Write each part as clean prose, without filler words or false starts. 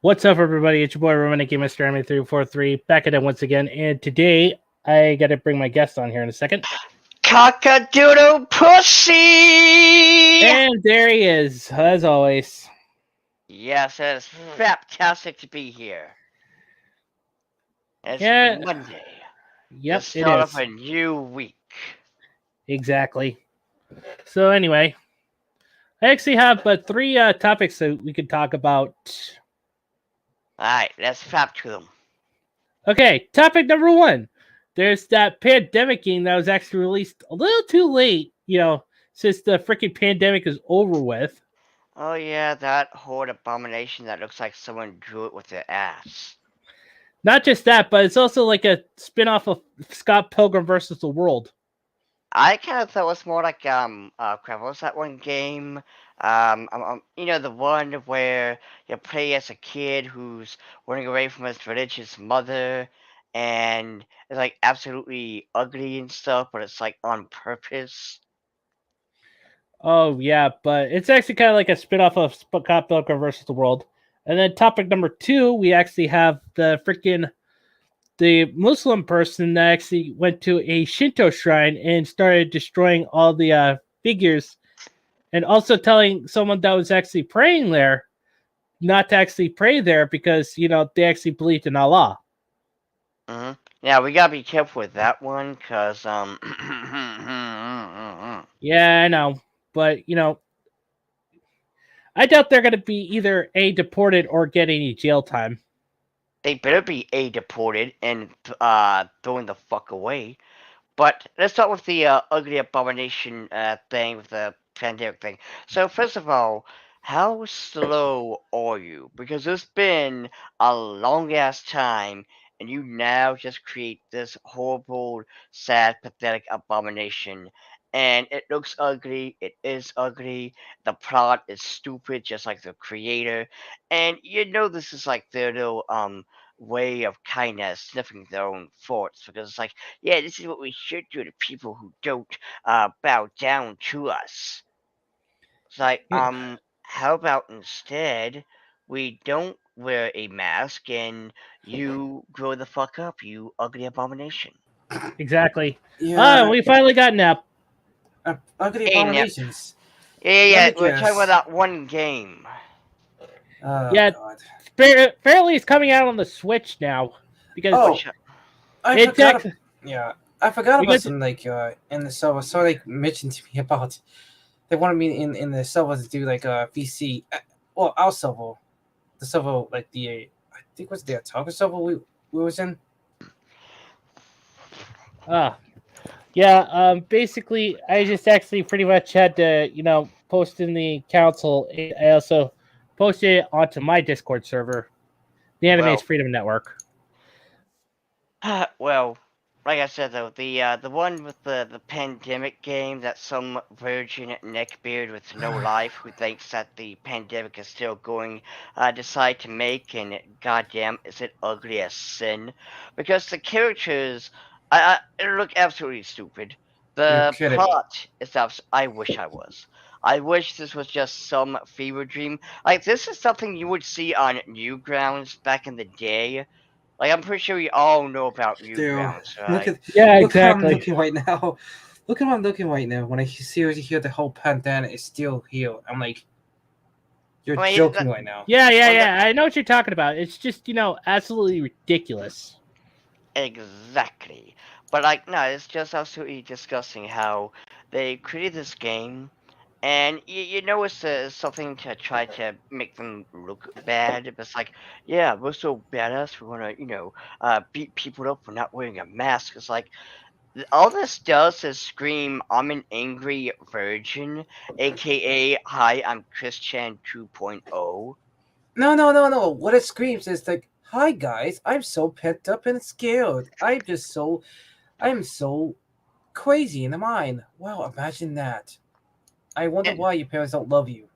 What's up, everybody? It's your boy Roman, aka Mr. Army 343, back at it once again. And today, I got to bring my guest on here in a second. Cock-a-doodle pussy! And there he is, as always. Yes, it's fantastic to be here. It's Yeah, Monday, the yep, it start of is. a new week. Exactly. So, anyway, I actually have but three topics that we could talk about. Alright, let's fap to them. Okay, topic number one. There's that pandemic game that was actually released a little too late, since the freaking pandemic is over with. Oh yeah, that horde abomination that looks like someone drew it with their ass. Not just that, but it's also like a spin-off of Scott Pilgrim versus the World. I kind of thought it was more like, crap, what was that one game? The one where you play as a kid who's running away from his religious mother, and it's like absolutely ugly and stuff, but it's like on purpose. Oh yeah, but it's actually kind of like a spin-off of Scott Pilgrim versus the World. And then topic number two, we actually have the Muslim person that actually went to a Shinto shrine and started destroying all the figures, and also telling someone that was actually praying there not to actually pray there because they actually believed in Allah. Hmm. Yeah, we gotta be careful with that one, cause Yeah, I know, but I doubt they're going to be either a deported or get any jail time. they better be deported and thrown the fuck away. But let's start with the ugly abomination thing with the pandemic thing. So first of all, how slow are you? Because it's been a long ass time, and you now just create this horrible, sad, pathetic abomination. And it looks ugly. It is ugly. The plot is stupid, just like the creator. And you know this is like their little way of kind of sniffing their own thoughts, because it's like, yeah, this is what we should do to people who don't bow down to us. It's like, how about instead we don't wear a mask and you grow the fuck up, you ugly abomination. Exactly. Yeah, We finally got Nap. ugly Hey, Nip. abominations. Yeah, Let me we're talking about guess. that one game. Oh Yeah, god. apparently it's coming out on the Switch now because Oh, I it's forgot. actually Yeah, I forgot about because some in the server. So they mentioned to me about they wanted me in the server to do like a VC. Well, our server, the server like the I think it was the Otaku server we was in. uh yeah, basically I just actually pretty much had to, post in the council. I also posted it onto my Discord server, the Anime's Well, Freedom Network. well, like I said though, the one with the pandemic game that some virgin neckbeard with no life who thinks that the pandemic is still going decide to make, and goddamn is it ugly as sin, because the characters I look absolutely stupid. You're The kidding me. plot is I wish I was. I wish this was just some fever dream. Like, this is something you would see on Newgrounds back in the day. Like, I'm pretty sure we all know about Dude, Newgrounds, look right? at Yeah, look how I'm exactly. looking right now. Look at how I'm looking right now. When I seriously hear the whole pandemic is still here, I'm like, you're I mean, joking right now. Yeah, yeah, well, yeah. I know what you're talking about. It's just, absolutely ridiculous. exactly. But, like, no, it's just absolutely disgusting how they created this game, and you know it's something to try to make them look bad. But it's like, yeah, we're so badass, we want to, beat people up for not wearing a mask. It's like, all this does is scream, I'm an angry virgin, aka, hi, I'm Christian 2.0. No. What it screams is like, "Hi guys, I'm so pent up and scared. I'm so crazy in the mind. Wow, imagine that. I wonder And why your parents don't love you."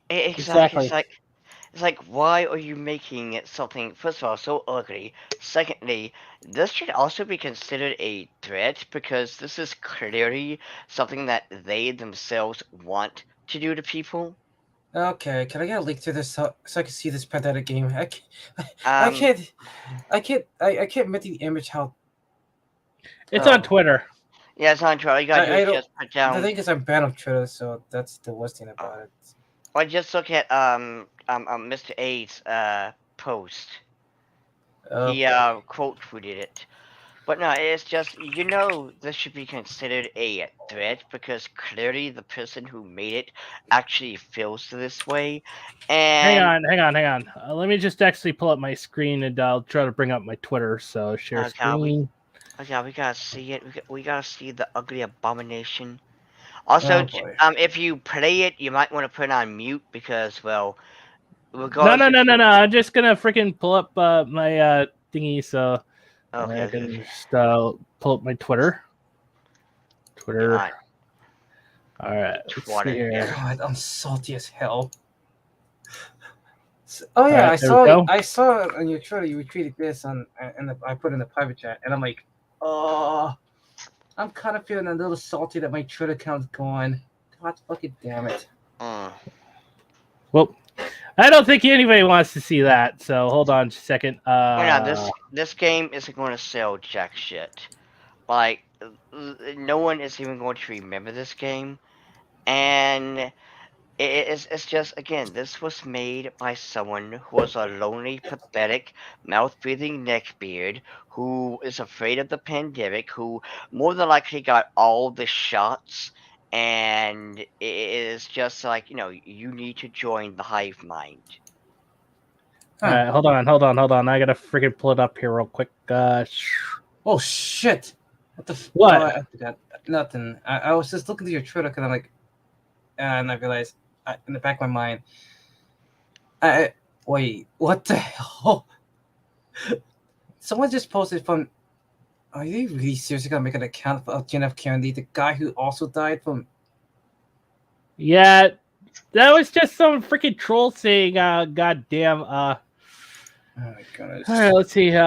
exactly, Exactly. it's like, why are you making it something, first of all, so ugly? Secondly, this should also be considered a threat, because this is clearly something that they themselves want to do to people. Okay, can I get a link to this so I can see this pathetic game? I Um, can't, I can't admit the image how It's on oh, Twitter. yeah, it's on Twitter. All you gotta do I is don't. just put The down. thing is, I'm banned on Twitter, so that's the worst thing Oh, about it. well, just look at Mr. A's post. He Okay. quote tweeted it. But no, it's just this should be considered a threat because clearly the person who made it actually feels this way, Hang and on, hang on, hang on. Let me just actually pull up my screen and I'll try to bring up my Twitter. So share God, screen. we gotta see it. We gotta see the ugly abomination. Also, Oh boy. if you play it, you might want to put it on mute because, well, No, no, regardless if no, no, you no. I'm just gonna freaking pull up my thingy so okay, I okay, can okay, just pull up my Twitter. Twitter. on All right, let's see Twitter, here. yes. God, I'm salty as hell. Oh All yeah, right, there we go. I saw on your Twitter you retweeted this on, and I put it in the private chat, and I'm like, oh, I'm kind of feeling a little salty that my Twitter account's gone. God fucking damn it. Mm. Well, I don't think anybody wants to see that. So hold on just a second. Well, now this game isn't going to sell jack shit. Like, no one is even going to remember this game, and it's just again, this was made by someone who was a lonely, pathetic, mouth-breathing neckbeard who is afraid of the pandemic, who more than likely got all the shots, and it is just like you need to join the hive mind. all Huh. right, hold on, hold on, hold on. I gotta freaking pull it up here real quick. Oh shit. What the? What? I forgot. Nothing. I was just looking at your Twitter because I'm like, and I realized in the back of my mind, wait, what the hell? Someone just posted from. Are you really seriously gonna make an account of John F. Kennedy, the guy who also died from? Yeah, that was just some freaking troll saying, goddamn, Oh my goodness. all right, let's see. Okay,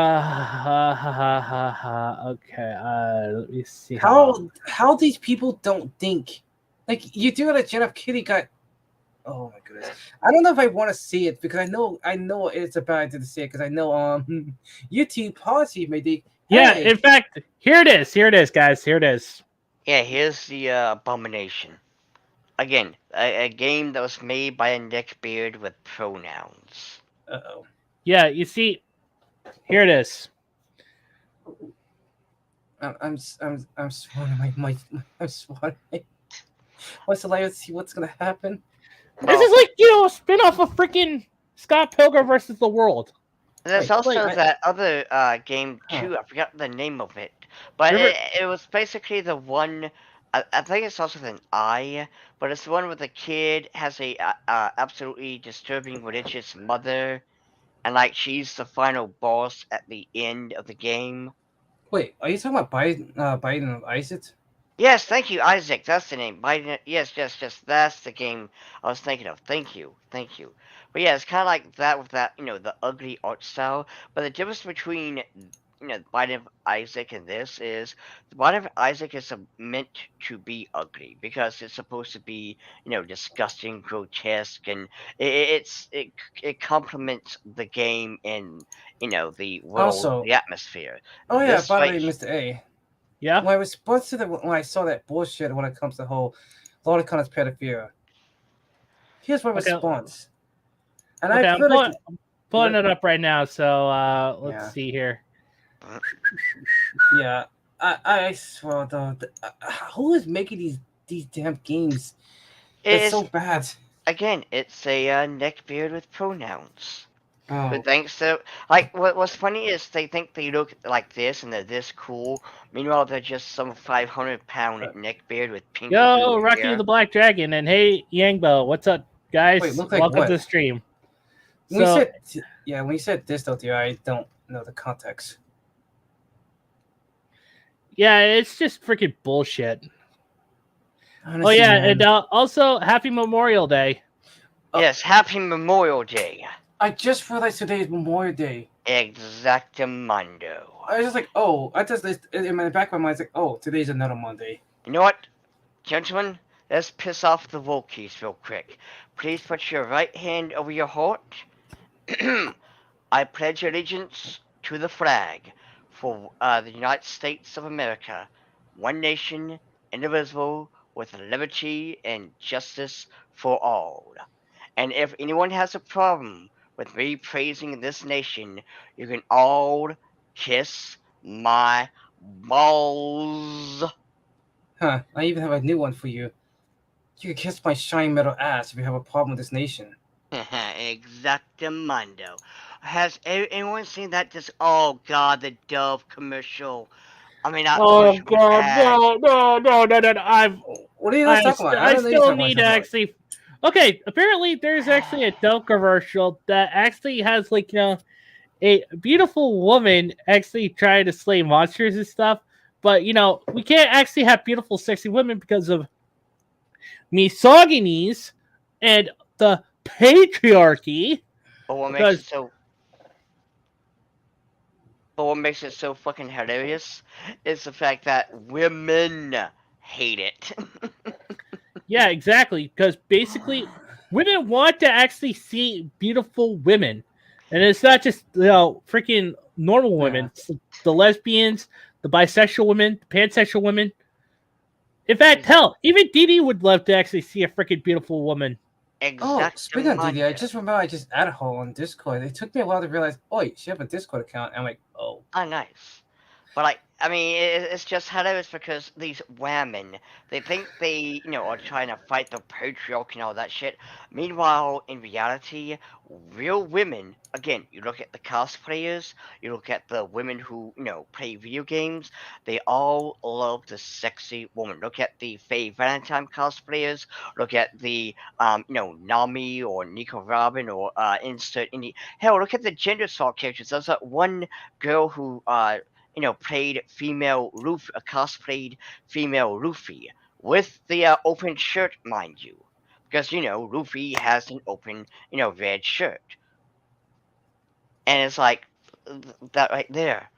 let me see How these people don't think, like you do that John F. Kennedy guy. Oh my goodness. I don't know if I want to see it because I know it's a bad idea to see it because I know YouTube policy may think, Yeah, hey, in fact, here it is. Here it is, guys. Here it is. Yeah, here's the abomination. Again, a game that was made by a neckbeard with pronouns. uh-oh. Yeah, you see, here it is. I'm swallowing I'm swallowing. What's the let's see what's gonna happen? This Well, is like, a spin-off of freaking Scott Pilgrim versus the World. there's Wait, also I, that other game huh. too. I forgot the name of it, but Remember? it was basically the one. I think it's also with an I, but it's the one where the kid has a absolutely disturbing religious mother, and like she's the final boss at the end of the game. Wait, are you talking about Biden and Isaac? Yes, thank you, Isaac. That's the name. Biden. Yes, yes, yes. That's the game I was thinking of. Thank you, thank you. But yeah, it's kind of like that with that, the ugly art style. But the difference between, Biden of Isaac and this is the Biden of Isaac is meant to be ugly because it's supposed to be, disgusting, grotesque, and it complements the game and the world, Also, the atmosphere. oh yeah, This by the right way, Mr. A. Yeah. When I was supposed to when I saw that bullshit when it comes to the whole lolicons pedophilia, here's my Okay. response. And I Okay, I'm feel like pulling it up right now. So let's yeah. see here. Yeah, I swear though, who is making these damn games? That's It's so bad. Again, it's a neckbeard with pronouns. Who Oh, thinks so? Like, what's funny is they think they look like this and they're this cool. Meanwhile, they're just some 500-pound uh, neckbeard with pink or Yo, blue Rocky hair. the Black Dragon, and hey, Yangbo, what's up, wait, guys? look like Welcome to what? the stream. When you So said when you said this though, dear, I don't know the context. yeah, it's just freaking bullshit. Honestly, Oh yeah, man, and also Happy Memorial Day. Yes, Happy Memorial Day. I just realized today is Memorial Day. Exactamundo. I was just like, oh, I just in the back of my mind, it's like, oh, today's another Monday. You know what, gentlemen? let's piss off the Wokies real quick. Please put your right hand over your heart. I pledge allegiance to the flag for the United States of America, one nation, indivisible, with liberty and justice for all. And if anyone has a problem with me praising this nation, you can all kiss my balls. Huh, I even have a new one for you. You can kiss my shiny metal ass if you have a problem with this nation. Exactamundo. Has anyone seen that? Oh god, the Dove commercial. I mean, not Oh commercial, but god, ad. no! What are you guys talking about? I I don't know you're still talking need to about. actually. Okay, apparently there's actually a Dell commercial that actually has like a beautiful woman actually trying to slay monsters and stuff. But we can't actually have beautiful, sexy women because of misogynies and the patriarchy. But what makes it Because so But what makes it so fucking hilarious is the fact that women hate it. yeah, exactly. Because basically, women want to actually see beautiful women, and it's not just freaking normal women. Yeah. It's the lesbians, the bisexual women, the pansexual women. In fact, hell, even Dee Dee would love to actually see a freaking beautiful woman. Oh, speaking of DD, I Exactamundo. just remember I just added her on Discord. It took me a while to realize, oh, she have a Discord account. I'm like, oh. Oh, nice. But like, I mean, it's just hilarious because these women, they think they, are trying to fight the patriarchy and all that shit. Meanwhile, in reality, real women, again, you look at the cosplayers, you look at the women who, play video games, they all love the sexy woman. Look at the Faye Valentine cosplayers, look at the, Nami or Nico Robin or insert any. Hell, look at the gender swap characters. There's that one girl who, played female cosplayed female Luffy with the open shirt, mind you, because Luffy has an open, red shirt, and it's like that right there.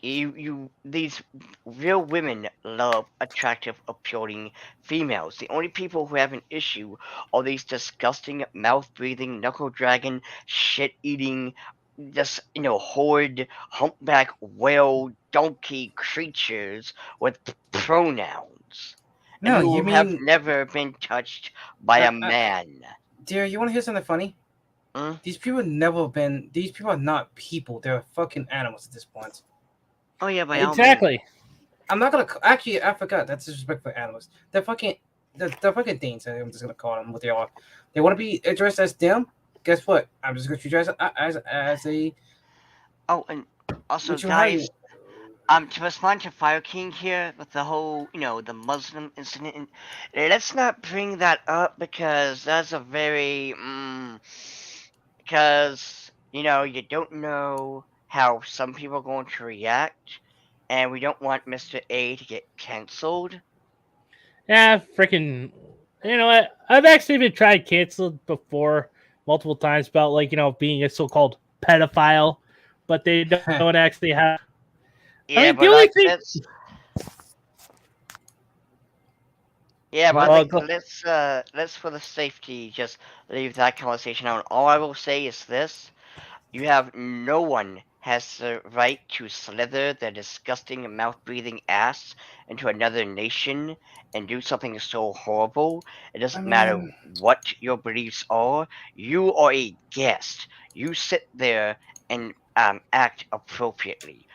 These real women love attractive, appealing females. The only people who have an issue are these disgusting, mouth-breathing, knuckle-dragging, shit-eating, just horrid, humpback, whale, donkey creatures with pronouns, and No, who you have mean, never been touched by a uh, man. dear, you want to hear something funny? Hmm? These people never been. These people are not people. They're fucking animals at this point. Oh yeah, by all means. Exactly. I'm not gonna. Actually, I forgot. That's disrespectful for animals. They're fucking. They're fucking things. I'm just gonna call them what they are. They want to be addressed as them. Guess what? I'm just gonna treat you as a. Oh, and also, What you hiding? guys, to respond to Fire King here with the whole, the Muslim incident, let's not bring that up because that's a very, because, you don't know how some people are going to react, and we don't want Mr. A to get cancelled. Yeah, freaking. You know what? I've actually been tried canceled before multiple times about being a so-called pedophile, but they don't actually have. Yeah, I mean, but the only like, thing. Yeah, but I Well, think let's for the safety just leave that conversation out. All I will say is this: you have no one has the right to slither their disgusting mouth-breathing ass into another nation and do something so horrible. It I doesn't matter mean, what your beliefs are. You are a guest. You sit there and act appropriately.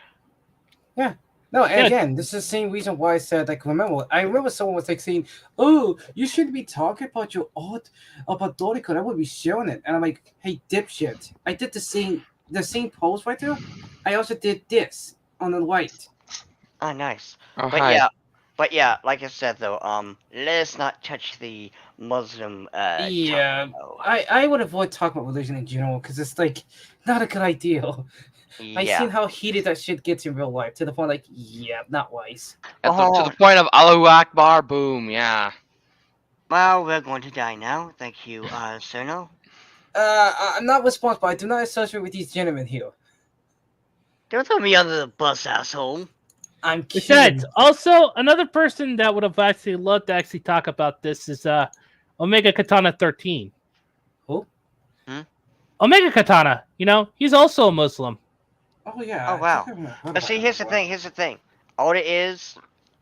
yeah. No, and yeah, again, this is the same reason why I said, like, I remember someone was like saying, "Oh, you shouldn't be talking about your art about Doricon. I would be showing it." And I'm like, "Hey, dipshit! I did the same pose right there. I also did this on the right." Ah, nice. Oh, But hi. yeah, like I said though, let's not touch the Muslim topic Yeah, though. I would avoid talking about religion in general because it's like not a good idea. I Yeah. seen how heated that shit gets in real life to the point like, yeah, not wise. To the point of Allahu Akbar, boom, yeah. Well, we're going to die now. Thank you, Cerno. I'm not responsible. I do not associate with these gentlemen here. Don't throw me under the bus, asshole. I'm Besides, kidding. also another person that would have actually loved to actually talk about this is Omega Katana 13. Who? Omega Katana, he's also a Muslim. Oh yeah, Oh I think wow. I heard But about see, that here's the before. thing. Here's the thing. All it is,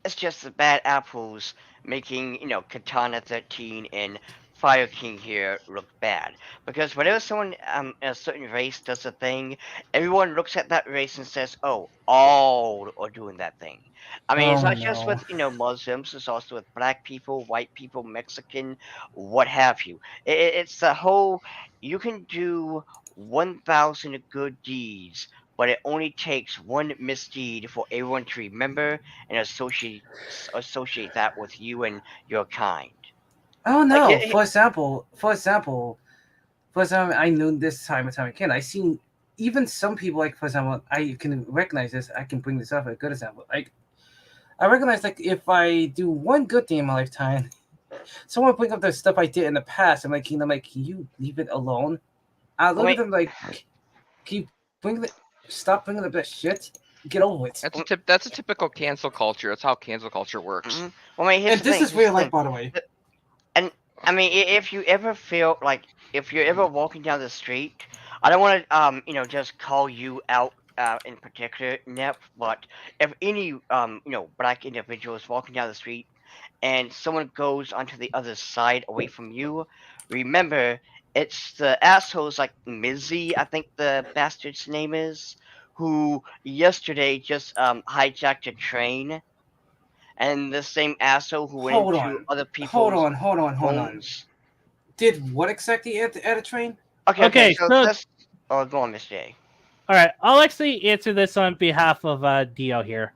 it's just the bad apples making Katana 13 and Fire King here look bad. Because whenever someone in a certain race does a thing, everyone looks at that race and says, "Oh, all are doing that thing." I mean, it's Oh not just no. with Muslims. It's also with black people, white people, Mexican, what have you. It's the whole. You can do 1,000 good deeds, but it only takes one misdeed for everyone to remember and associate that with you and your kind. Oh Like no. For example, I know this time and time again. I seen even some people like, for example, I can recognize this. I can bring this up as a good example. Like I recognize, like, if I do one good thing in my lifetime, someone bring up the stuff I did in the past. Can you leave it alone? I I look mean, at them like, stop bringing up that shit. Get over it. That's a typical cancel culture. That's how cancel culture works. well, I mean, here's And the this thing. is Here's real the life, thing. by the way. And I mean, if you ever feel like if you're ever walking down the street, I don't want to just call you out in particular, Nep, but if any black individual is walking down the street and someone goes onto the other side away from you, remember it's the assholes like Mizzy, I think the bastard's name is, who yesterday just hijacked a train, and the same asshole who went Hold into on. other Hold people's on. Hold on. Hold on. homes. Did what exactly at a train? Okay, Okay, so so that's. Oh, go on, Miss J. all right, I'll actually answer this on behalf of Dio here.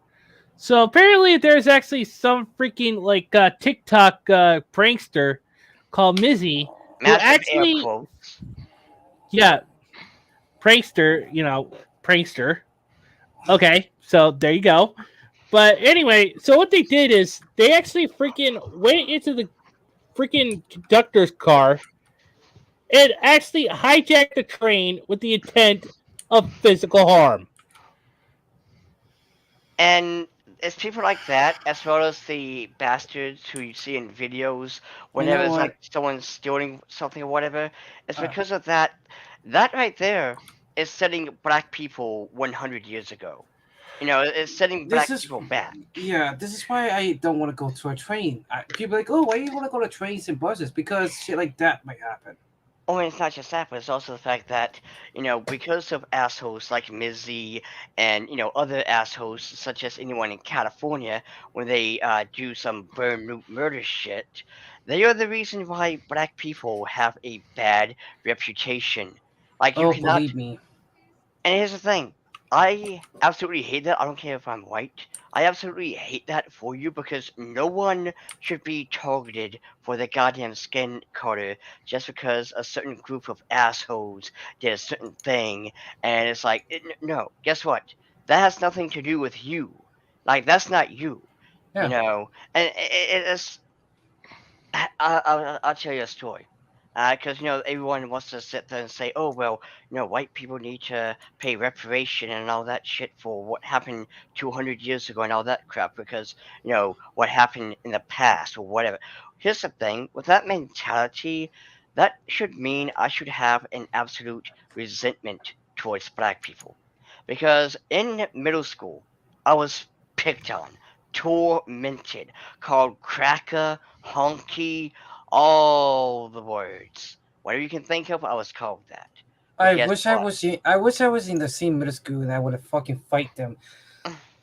So apparently, there's actually some freaking TikTok prankster called Mizzy who Massive air actually, quotes. yeah, prankster, prankster. Okay, so there you go. But anyway, so what they did is they actually freaking went into the freaking conductor's car and actually hijacked the train with the intent of physical harm. And it's people like that, as well as the bastards who you see in videos You whenever know it's what? like someone stealing something or whatever. It's Uh, because of that. That right there is setting black people 100 years ago. It's setting this black is people back. yeah. This is why I don't want to go to a train. People are like, oh, why do you want to go to trains and buses? Because shit like that might happen. Oh, and it's not just that, but it's also the fact that, because of assholes like Mizzy and, other assholes such as anyone in California, when they do some burn murder shit, they are the reason why black people have a bad reputation. Like, you Oh, cannot. believe me. And here's the thing. I absolutely hate that. I don't care if I'm white. I absolutely hate that for you because no one should be targeted for their goddamn skin color just because a certain group of assholes did a certain thing. And it's like, no, guess what? That has nothing to do with you. Like, that's not you. Yeah. And it's I'll tell you a story. Because everyone wants to sit there and say, "Oh well, white people need to pay reparation and all that shit for what happened 200 years ago and all that crap because what happened in the past or whatever." Here's the thing: with that mentality, that should mean I should have an absolute resentment towards black people, because in middle school I was picked on, tormented, called cracker, honky, all the words. Whatever you can think of, I was called that. But guess what? I wish I was in the same middle school and I would have fucking fight them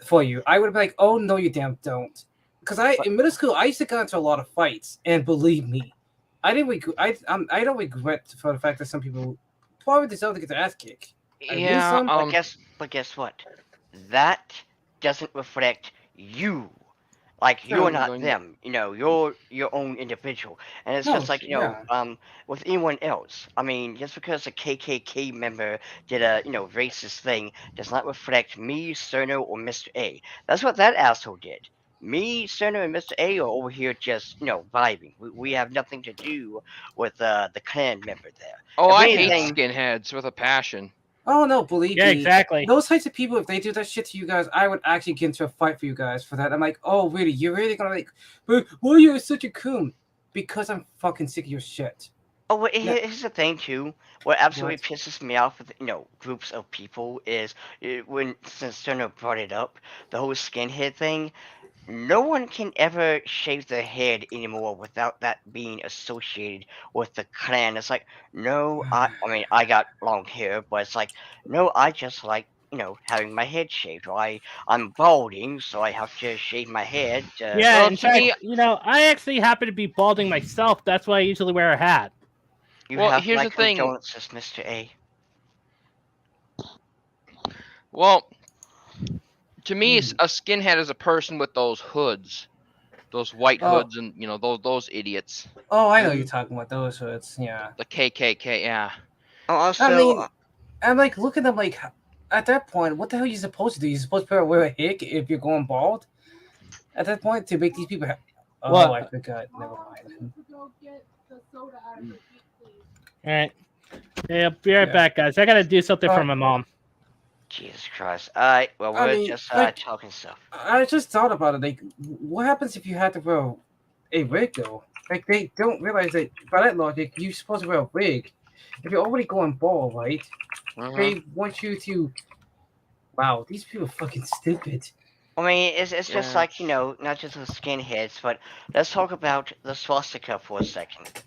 for you. I would have been like, oh no, you damn don't. Because But in middle school I used to get into a lot of fights, and believe me, I don't regret for the fact that some people probably deserve to get their ass kicked. I mean Yeah. some. guess what? That doesn't reflect you. Like you're No, not them. You're your own individual. And it's no, just like, yeah. with anyone else. I mean, just because a KKK member did a, racist thing does not reflect me, Cerno, or Mr. A. That's what that asshole did. Me, Cerno, and Mr. A are over here just, vibing. We have nothing to do with the clan member there. Oh, If I hate Yeah. anything, skinheads with a passion. Oh no, believe Yeah, me. exactly. Those types of people, if they do that shit to you guys, I would actually get into a fight for you guys for that. I'm like, oh really? You're really gonna like? But why are you such a coon? Because I'm fucking sick of your shit. Oh, well, Yeah. here's the thing too. What absolutely What? pisses me off with groups of people is when since Turner brought it up, the whole skinhead thing. No one can ever shave their head anymore without that being associated with the clan. It's like, no, I mean, I got long hair, but it's like, no, I just like, having my head shaved. Or I'm balding, so I have to shave my head. Yeah, Well, in to me, fact, I actually happen to be balding myself. That's why I usually wear a hat. You well, have here's my the thing. condolences, Mr. A. Well, to me, a skinhead is a person with those hoods, those white Oh. hoods, and those idiots. Oh, I know you're talking about those hoods. Yeah. The KKK, yeah. Oh, I also, mean, I'm like, look at them. Like, at that point, what the hell are you supposed to do? You're supposed to wear a hick if you're going bald. At that point, to make these people. Oh, What? I forgot. Never mind. All right. Yeah, be right Yeah. back, guys. I gotta do something for my mom. Jesus Christ. Alright, well, I we're mean, just like- talking stuff. I just thought about it. Like, what happens if you had to wear a wig, though? Like, they don't realize that by that logic, you're supposed to wear a wig. If you're already going bald, right? Mhm. They want you to. Wow, these people are fucking stupid. I mean, it's just Yeah. like, not just the skinheads, but let's talk about the swastika for a second.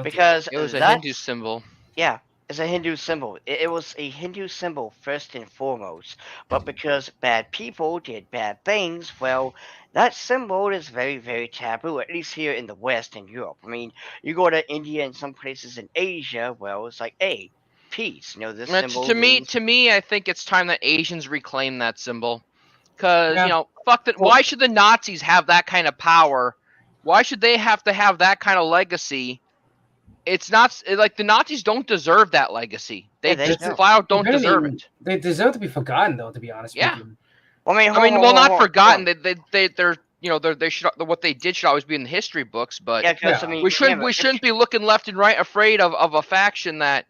Because It was a that's, Hindu symbol. yeah, it's a Hindu symbol. It was a Hindu symbol first and foremost. But because bad people did bad things, well, that symbol is very, very taboo, at least here in the West and Europe. I mean, you go to India and some places in Asia, well, it's like, hey, peace. This symbol means... To me, I think it's time that Asians reclaim that symbol. Because, Yeah. fuck that. Well- Why should the Nazis have that kind of power? Why should they have to have that kind of legacy? It's not like the Nazis don't deserve that legacy. They Yeah, they just don't. flat out don't If deserve anything, it. They deserve to be forgotten, though. To be honest Yeah. with you. I mean, I mean, hold well, on, not hold on, forgotten. hold on. They should, what they did should always be in the history books. But Yeah, because, Yeah. I mean, we yeah, but if- shouldn't be looking left and right, afraid of a faction that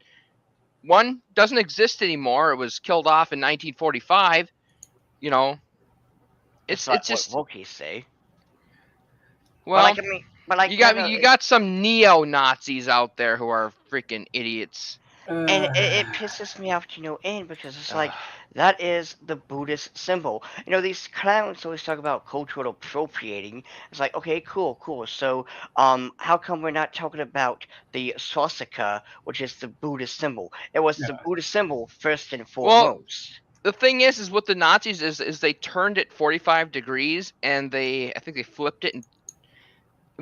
one doesn't exist anymore. It was killed off in 1945. It's It's like just what Wokies say. well. But like, I mean, but like, You got some neo-Nazis out there who are freaking idiots. and it pisses me off to no end because it's like that is the Buddhist symbol. These clowns always talk about cultural appropriating. It's like, okay, cool. So, how come we're not talking about the swastika, which is the Buddhist symbol? It was the Buddhist symbol first and foremost. The thing is with the Nazis is they turned it 45 degrees and I think they flipped it, and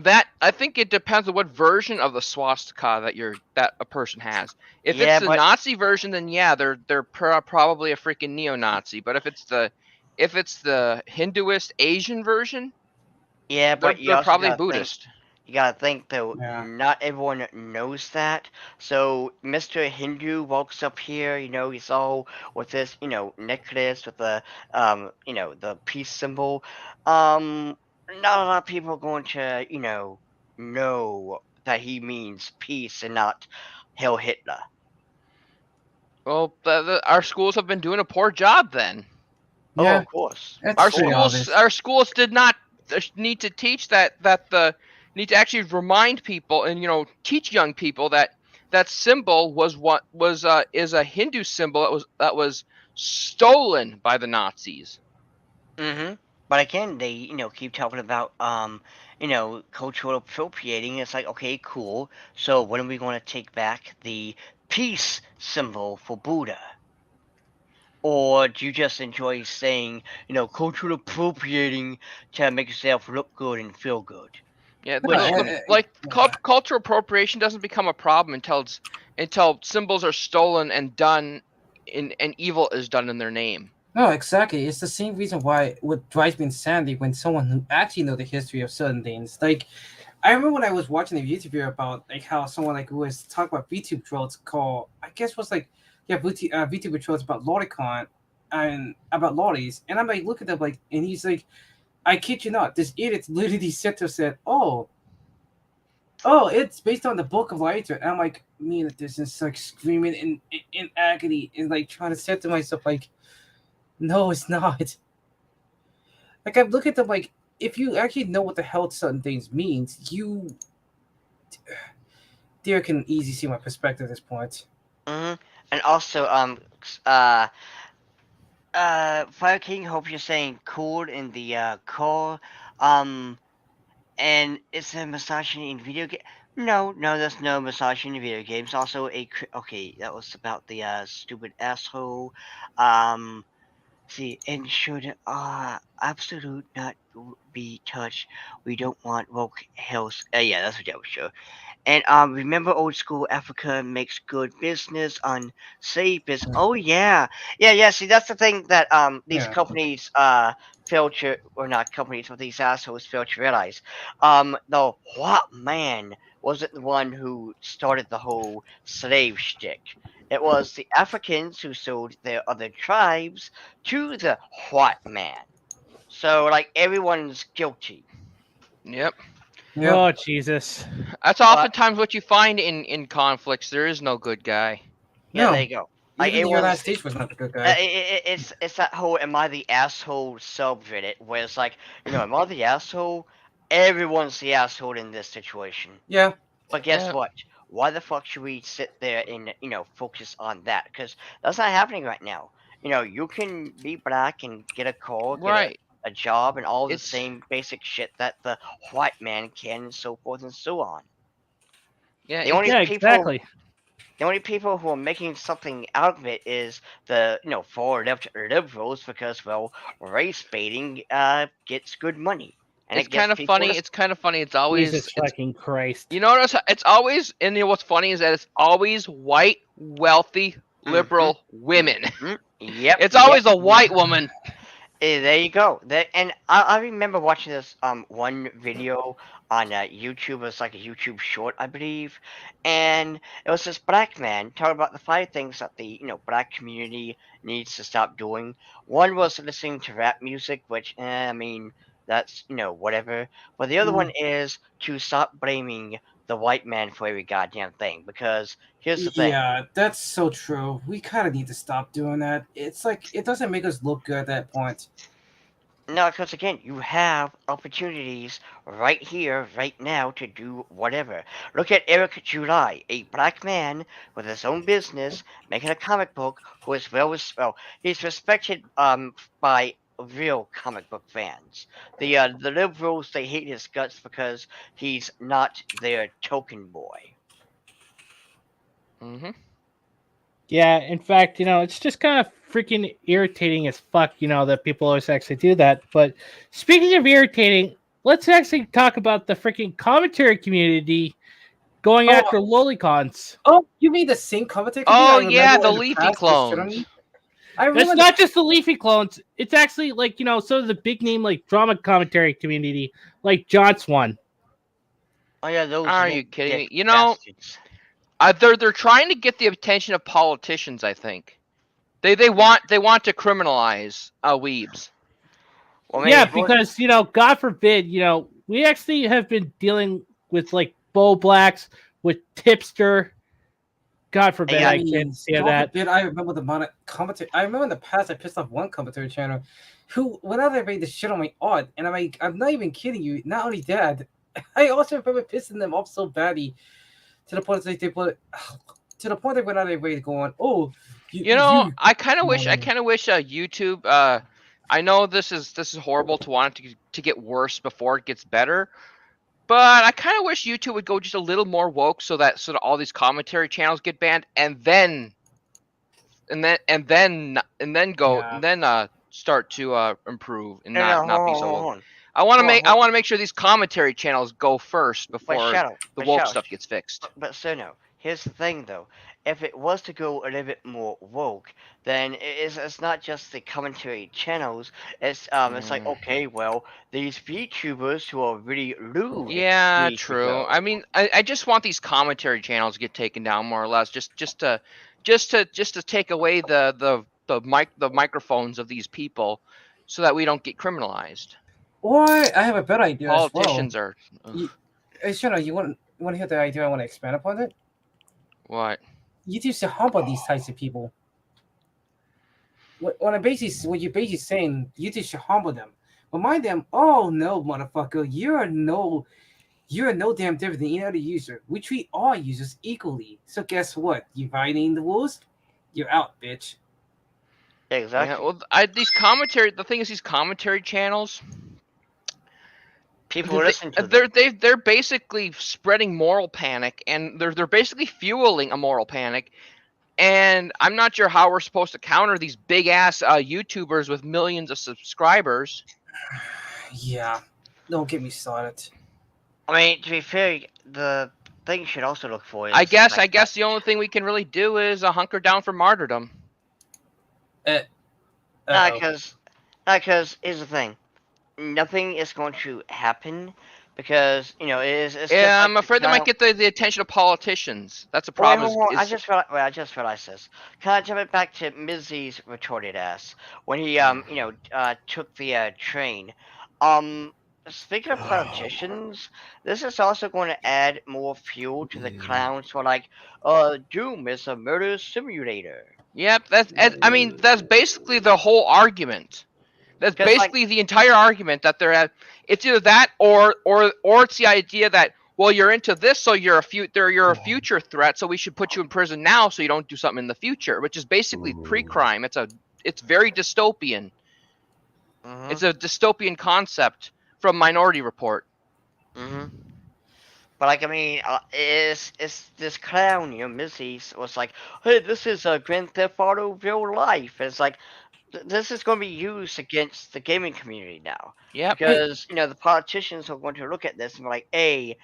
that I think it depends on what version of the swastika that a person has. If Yeah, it's the but- Nazi version, then yeah, they're probably a freaking neo-Nazi. But if it's the Hinduist Asian version, Yeah, but you they're also probably gotta think. Buddhist. You gotta think though, Yeah. not everyone knows that. So Mr. Hindu walks up here, he's all with this, necklace with the the peace symbol. Not a lot of people are going to, know that he means peace and not Hail Hitler. Well, our schools have been doing a poor job then. Oh, Yeah. of course. That's pretty obvious. Our schools did not need to teach need to actually remind people and teach young people that symbol is a Hindu symbol that was stolen by the Nazis. Mm-hmm. But again, they keep talking about cultural appropriating. It's like, okay, cool. So when are we going to take back the peace symbol for Buddha? Or do you just enjoy saying, cultural appropriating to make yourself look good and feel good? Yeah, Which- cultural appropriation doesn't become a problem until symbols are stolen and done and evil is done in their name. No, exactly. It's the same reason why what drives me insanity when someone who actually know the history of certain things. Like, I remember when I was watching a YouTube video about like how someone like who was talking about VTube trolls called VTuber trolls about lolicon and about lollies, and I'm like, look at them like, and he's like, I kid you not, this idiot literally said, oh, it's based on the Book of Light, and I'm like, me in the distance, like screaming in agony and like trying to say to myself, like, no, it's not. Like I'm looking at them like, if you actually know what the hell certain things means, you dear can easily see my perspective at this point. Hmm. And also, Fire King, hope you're saying cool in the call. And is there misogyny in video game? No, there's no misogyny in video games. Also, okay, that was about the stupid asshole. See, and should absolute not be touched. We don't want woke health. Yeah, that's what that was sure. And remember old school Africa makes good business on safe is. Oh yeah, yeah. See, that's the thing that these Yeah. companies fail to, or not companies, but these assholes fail to realize. The white man wasn't the one who started the whole slave shtick. It was the Africans who sold their other tribes to the white man. So like everyone's guilty. Yep. Yeah. Oh Jesus! That's oftentimes what you find in conflicts. There is no good guy. Yeah, No. there you go. Like Even the everyone's United States was not the good guy. it's that whole "am I the asshole" subreddit where it's like, am I the asshole? Everyone's the asshole in this situation. Yeah. But guess Yeah. what? Why the fuck should we sit there and focus on that? Because that's not happening right now. You can be black and get a call, get Right. a job, and all the It's same basic shit that the white man can, and so forth and so on. yeah. The only Yeah, people exactly. the only people who are making something out of it is the far left liberals because, well, race baiting gets good money and It's it gets kind of people funny. to. It's kind of funny. It's always Jesus fucking Christ! you notice it's always, and what's funny is that it's always white, wealthy, liberal women. Yep. It's always a white woman. There you go. And I remember watching this one video on YouTube. It was like a YouTube short, I believe, and it was this black man talking about the 5 things that the black community needs to stop doing. One was listening to rap music, which I mean that's whatever. But the other one is to stop blaming the white man for every goddamn thing, because here's the thing. Yeah, that's so true. We kind of need to stop doing that. It's like it doesn't make us look good at that point. No, because again, you have opportunities right here, right now, to do whatever. Look at Eric July, a black man with his own business, making a comic book, who is he's respected by real comic book fans. The liberals, they hate his guts because he's not their token boy. Hmm. Yeah, in fact, it's just kind of freaking irritating as fuck, that people always actually do that. But speaking of irritating, let's actually talk about the freaking commentary community going after lolicons. Oh, you mean the same commentary? Oh I yeah, remember the in leafy past was shit on clones. me. I remember It's not just the leafy clones. It's actually like, some of the big name like drama commentary community, like John's one. Oh yeah, those. Are you kidding me? dick bastards. They're trying to get the attention of politicians. I think they want to criminalize weebs. Well, Yeah, maybe- because God forbid, we actually have been dealing with like Bo Blacks, with Tipster. God forbid, Yeah, I can't say that. I remember the amount of commentary. I remember in the past I pissed off one commentary channel who went out there and made this shit on my art, and I'm not even kidding you. Not only that, I also remember pissing them off so badly to the point that they put to the point they went out of their way going, "Oh, I kind of wish YouTube. I know this is horrible to want it to get worse before it gets better, but I kind of wish YouTube would go just a little more woke so that all these commentary channels get banned, and then start to improve and not be so hold woke. on. I want Hold on, to make sure these commentary channels go first before the woke stuff gets fixed. But no. Here's the thing, though. If it was to go a little bit more woke, then it's not just the commentary channels. It's like, okay, well, these VTubers who are really lewd. Yeah, need to true. go. I mean, I just want these commentary channels to get taken down more or less, just to take away the microphones of these people, so that we don't get criminalized. Or I have a better idea. Politicians are. Hey, Shana, you want to hear the idea? I want to expand upon it. What? YouTube should humble these types of people. What you're basically saying, YouTube should humble them. Remind them, oh no, motherfucker, you're no damn different than any other user. We treat all users equally. So guess what? You violating the rules? You're out, bitch. Exactly. Yeah, well, the thing is, these commentary channels, People listen to them. they're basically spreading moral panic, and they're basically fueling a moral panic. And I'm not sure how we're supposed to counter these big ass YouTubers with millions of subscribers. Yeah, don't get me started. I mean, to be fair, the thing you should also look for is. I guess the only thing we can really do is hunker down for martyrdom. Because here's the thing, nothing is going to happen because it's Yeah, I'm like afraid they might get the attention of politicians. That's a Wait, problem. hold on, I just realized this. Can I jump it back to Mizzy's retorted ass when he took the train? Speaking of politicians, this is also going to add more fuel to the clowns for like, Doom is a murder simulator. Yep, that's basically the whole argument. That's 'Cause, basically the entire argument that they're at. It's either that or it's the idea that, well, you're into this, so you're a future threat, so we should put you in prison now so you don't do something in the future, which is basically pre-crime. It's very dystopian. Mhm. It's a dystopian concept from Minority Report. Mhm. But like, I mean, it's this clown, Missy was like, hey, this is a Grand Theft Auto real life. And it's like, this is going to be used against the gaming community now. Yeah, Because the politicians are going to look at this and be like, hey,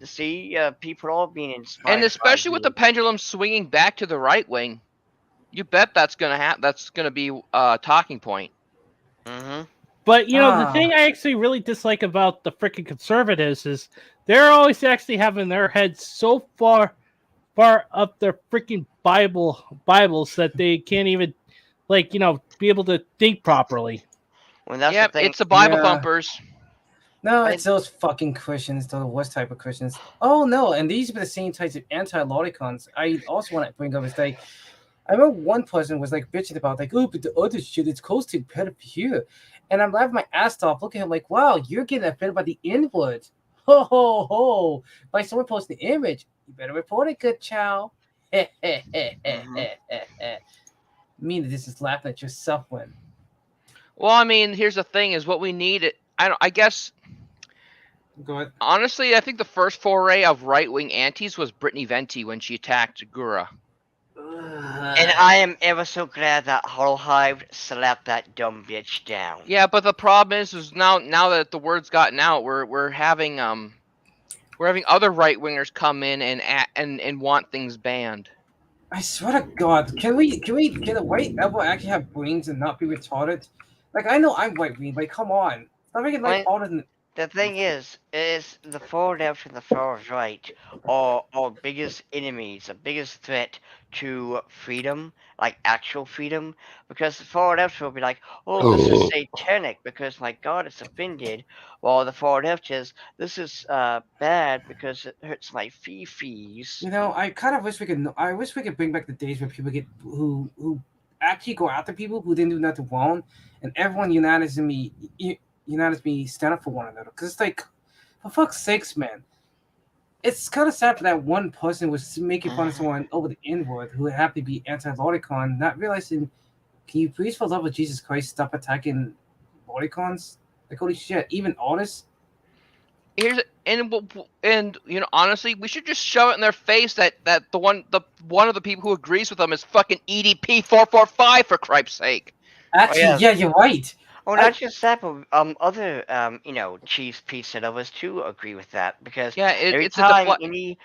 see, people are being inspired. and especially with the pendulum swinging back to the right wing, you bet that's gonna be a talking point. Mm-hmm. But the thing I actually really dislike about the freaking conservatives is they're always actually having their heads so far up their freaking Bibles that they can't even be able to think properly. When that's Yep, the thing. it's the Bible thumpers. No, it's those fucking Christians, the worst type of Christians. Oh no, and these are the same types of anti-lolicons. I also want to bring up is like, I remember one person was like bitching about like, oh, but the other shit, it's close to pedophilia. And I'm laughing my ass off, looking at him like, wow, you're getting offended by the N-word. Ho ho ho! By someone posting the image, you better report it, good chow. Mean this is laughing at yourself when. Well, I mean, here's the thing: is what we need. I guess. Go ahead. Honestly, I think the first foray of right-wing antis was Brittany Venti when she attacked Gura. And I am ever so glad that Hollow-Hive slapped that dumb bitch down. Yeah, but the problem is now that the word's gotten out, we're having other right-wingers come in and want things banned. I swear to God, can a white ever actually have brains and not be retarded? Like, I know I'm white wing, but come on, stop making like harder than. The thing is the far left and the far right are our biggest enemies, the biggest threat to freedom, like actual freedom. Because the far left will be like, oh, this is satanic because my God, it's offended. While the far left is, this is bad because it hurts my fifis. I kind of wish we could. I wish we could bring back the days where people get who actually go after people who didn't do nothing wrong, and everyone unanimously stand up for one another. Because it's like, for fuck's sakes, man. It's kind of sad that one person was making fun of someone over the N-word who would have to be anti-lolicon, not realizing, can you please, for the love of Jesus Christ, stop attacking lolicons? Like, holy shit, even artists? Honestly, we should just shove it in their face that one of the people who agrees with them is fucking EDP 445 for Christ's sake. Actually, yeah, you're right. Oh, not just that, but other cheese pizza lovers too agree with that because every time any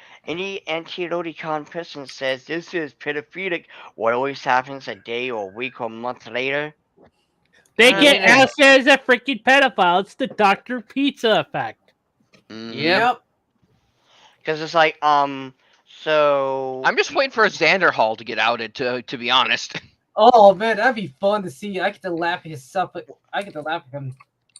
anti-lolicon person says this is pedophilic, what always happens a day or a week or a month later? They get asked as a freaking pedophile. It's the Dr. Pizza effect. Yep. Because it's like so. I'm just waiting for a Xander Hall to get outed. To be honest. Oh man, that'd be fun to see. I get to laugh at his stuff. I get to laugh at him.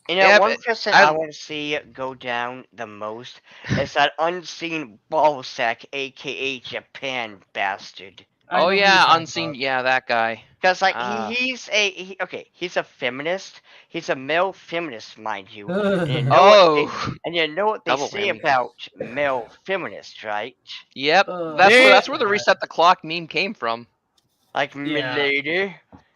You know, Yeah, one but person I- I want to see go down the most is that unseen ballsack, aka Japan bastard. I oh know who you're yeah, talking unseen. about. Yeah, that guy. Because like Ah. he's a feminist. He's a male feminist, mind you. And you Ugh. know what they Oh, and you know what they double say whammy. about male feminists, right? Yep, They- that's where the reset the clock meme came from. Like, Yeah. milady,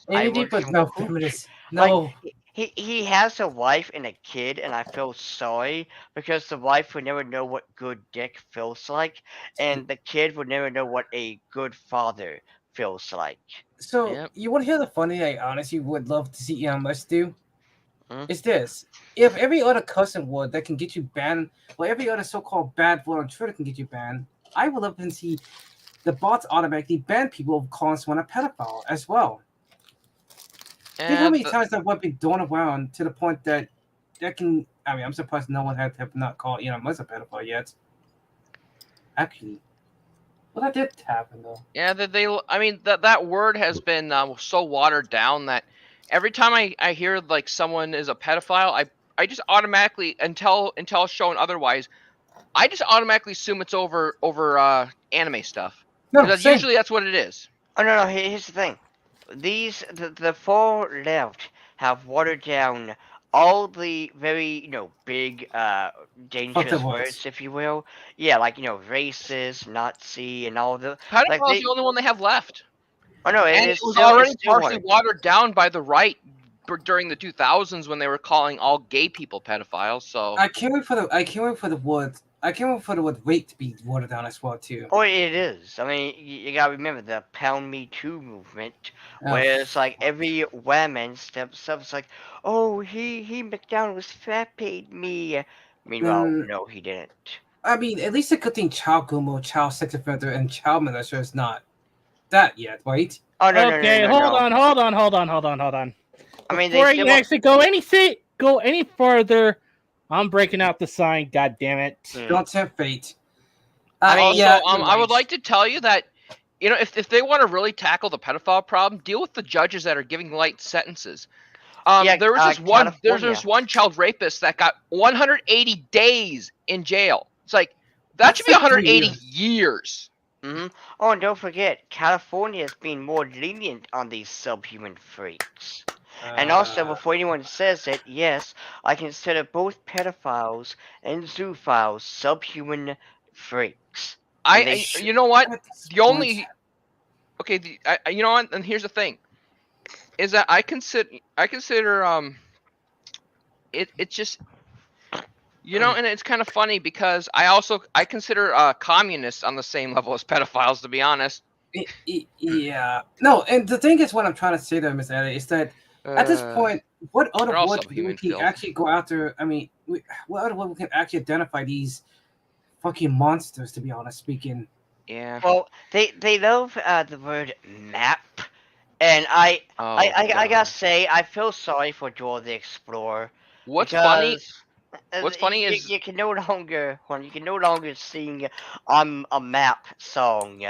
I Amy want but some no cooch. feminist. Like, No. he has a wife and a kid, and I feel sorry because the wife would never know what good dick feels like, and the kid would never know what a good father feels like. So Yep. you want to hear the funny thing I honestly would love to see Elon Musk do? Hmm? Is this. If every other cussing word that can get you banned, or every other so-called bad word on Twitter can get you banned, I would love to see the bots automatically ban people of calling someone a pedophile as well. Think how And many times that would be thrown around to the point that can. I mean, I'm surprised no one have not called Elon Musk a pedophile yet. Actually, well, that did happen though. yeah, I mean, that word has been so watered down that every time I hear like someone is a pedophile, I just automatically until shown otherwise, I just automatically assume it's over anime stuff No, because same. usually that's what it is. Oh no, here's the thing. The far left have watered down all the very, big dangerous words. words, if you will. Yeah, like, racist, Nazi, and all the like Pedophile's they. the only one they have left, Oh no, and it it's was still already partially watered. watered down by the right during the 2000s when they were calling all gay people pedophiles. So I can't wait for the. I can't wait for the word. I can't wait for the word rape to be watered down as well too. Oh, it is. I mean, you gotta remember the Pound Me Too movement, Oh, where it's like every woman steps up. It's like, oh, he McDonald's fat paid me. Meanwhile, Mm, no, he didn't. I mean, at least a good thing child gumbo, child sex offender, and child molester is not that yet, right? Oh no, no, no, Okay, no, hold no. on. I mean, they Before still. you actually go any further, I'm breaking out the sign. God damn it! Hmm. Don't tempt fate. I mean, also, yeah, I would like to tell you that, if they want to really tackle the pedophile problem, deal with the judges that are giving light sentences. Yeah, There was California. this one child rapist that got 180 days in jail. It's like that That's should be like 3 180 years. years. Hmm. Oh, and don't forget, California is being more lenient on these subhuman freaks. And also, before anyone says it, yes, I consider both pedophiles and zoophiles subhuman freaks. And they You know what? at this The point- only okay, you know what? And here's the thing, is that I consider it's just, and it's kind of funny because I consider communists on the same level as pedophiles, to be honest. yeah. No, and the thing is, what I'm trying to say there, Miss Ellie, is that at this point, what other they're all word subhuman we can filth. actually go after? I mean, what other word we can actually identify these fucking monsters? To be honest speaking, Yeah. well, they love the word map, and I God. gotta say I feel sorry for Dora the Explorer What's funny? because What's funny is you can no longer sing a map song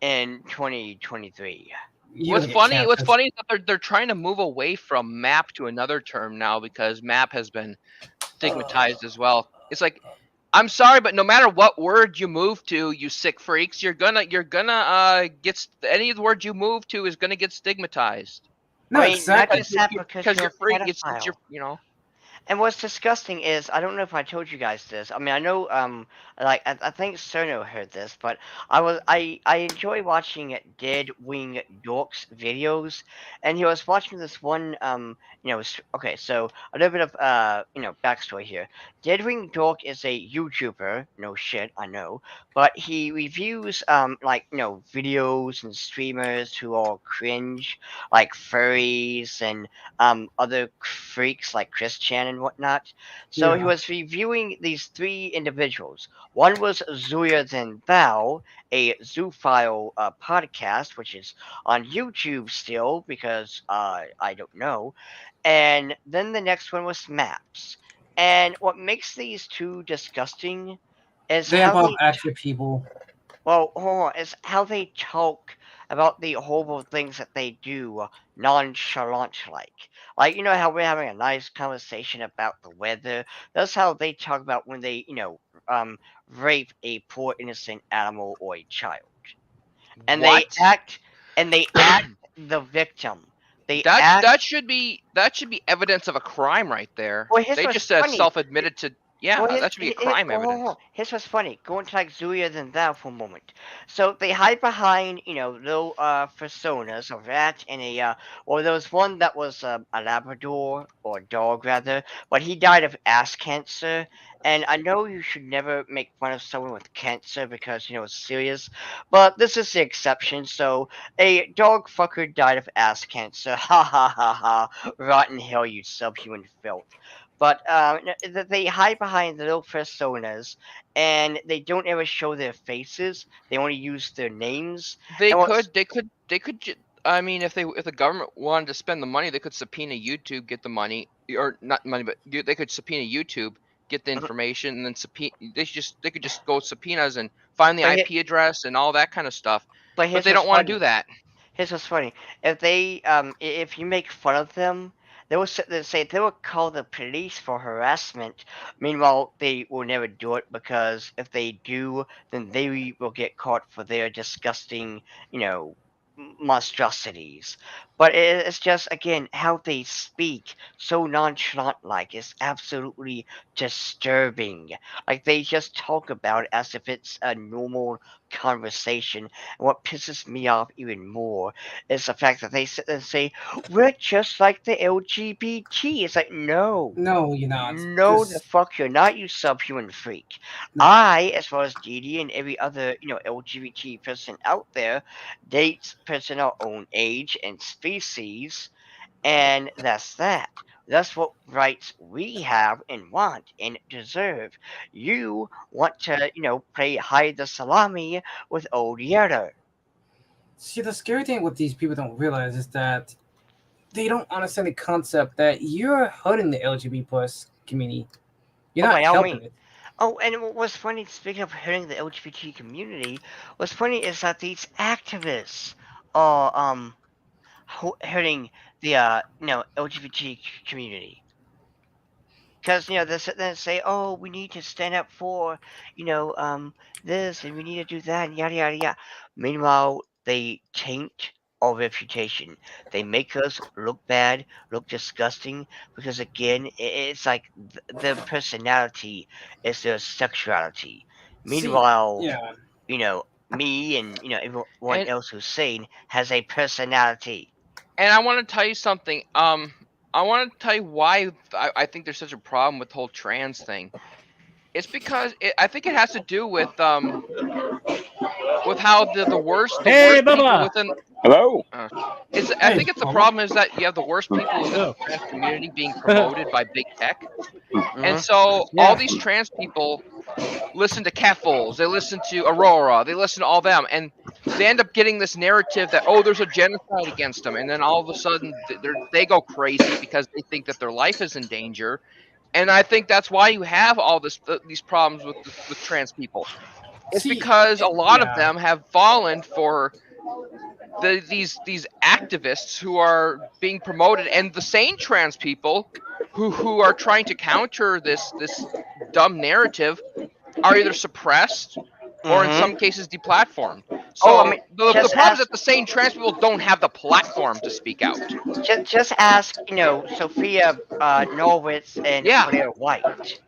in 2023. you what's don't get funny. What's chances. funny is that they're trying to move away from map to another term now because map has been stigmatized as well. It's like, I'm sorry, but no matter what word you move to, you sick freaks, you're gonna get any of the word you move to is gonna get stigmatized. No, I mean, not exactly. just that because you're you're a free. It's pedophile. your. And what's disgusting is I don't know if I told you guys this. I mean, I know like I think Cerno heard this, but I enjoy watching Dead Wing Dork's videos, and he was watching this one okay, so a little bit of backstory here. Dead Wing Dork is a YouTuber, no shit, I know, but he reviews videos and streamers who are cringe, like furries and other freaks like Christian and whatnot. So he Yeah. was reviewing these three individuals. One was Zooyer Than Thou, a zoophile podcast, which is on YouTube still because I don't know. And then the next one was Maps. And what makes these two disgusting is They how involve they actual people. well, hold on, is how they talk about the horrible things that they do nonchalant like how we're having a nice conversation about the weather. That's how they talk about when they rape a poor innocent animal or a child, and What? they act the victim. They That act. that should be evidence of a crime right there. Well, his They was just funny. self-admitted to. Well, Yeah, that should be a crime hold on, hold evidence. on. Here's what's funny. Go into like Zuya than that for a moment. So they hide behind, little personas of that and a or there was one that was a Labrador or a dog rather, but he died of ass cancer. And I know you should never make fun of someone with cancer because it's serious, but this is the exception. So a dog fucker died of ass cancer. Ha ha ha ha! Rotten hell, you subhuman filth. But they hide behind the little personas, and they don't ever show their faces. They only use their names. They And what's could, they could, they could. I mean, if the government wanted to spend the money, they could subpoena YouTube, get the money, or not money, but they could subpoena YouTube, get the information, and then they could just go subpoenas and find the but IP address and all that kind of stuff. but But here's they what's don't want to funny. do that. Here's what's funny. If you make fun of them, they will sit there and say they will call the police for harassment. Meanwhile, they will never do it because if they do, then they will get caught for their disgusting, monstrosities. But it's just again how they speak, so nonchalant like, is absolutely disturbing. Like they just talk about it as if it's a normal conversation. And what pisses me off even more is the fact that they sit there and say, "We're just like the LGBT." It's like, no, No, you're not. no, the Just fuck you're not, you subhuman freak. no. As well as Didi and every other, LGBT person out there, dates person our own age and species, and that's that. That's what rights we have and want and deserve. You want to, play hide the salami with old Yetter. See, the scary thing what these people don't realize is that they don't understand the concept that you're hurting the LGBT plus community. You're Oh, not by all helping means. it. Oh, and what was funny, speaking of hurting the LGBT community, what's funny is that these activists are hurting the LGBT community. Because they sit there and say, "Oh, we need to stand up for, you know, um, this, and we need to do that, and yada yada yada." Meanwhile, they taint our reputation. They make us look bad, look disgusting, because again, it's like their personality is their sexuality. See, Meanwhile, yeah. me and everyone And else who's sane has a personality. I want to tell you something. I want to tell you why I think there's such a problem with the whole trans thing. It's because I think it has to do with how the worst Hey, people Bubba! within Hello. I Hey, think it's the Mama. problem is that you have the worst people within Oh. the trans community being promoted by big tech, and Mhm. so Yeah. all these trans people listen to Catfuls, they listen to Aurora, they listen to all them, and they end up getting this narrative that there's a genocide against them, and then all of a sudden they go crazy because they think that their life is in danger, and I think that's why you have all these problems with trans people. It's See, because a lot of yeah. them have fallen for these activists who are being promoted, and the sane trans people who are trying to counter this dumb narrative are either suppressed or in Mhm. some cases deplatformed. Oh, I So mean, the just problem is ask that the sane trans people don't have the platform to speak out. just ask, Sophia Norwitz and Yeah, Blair White.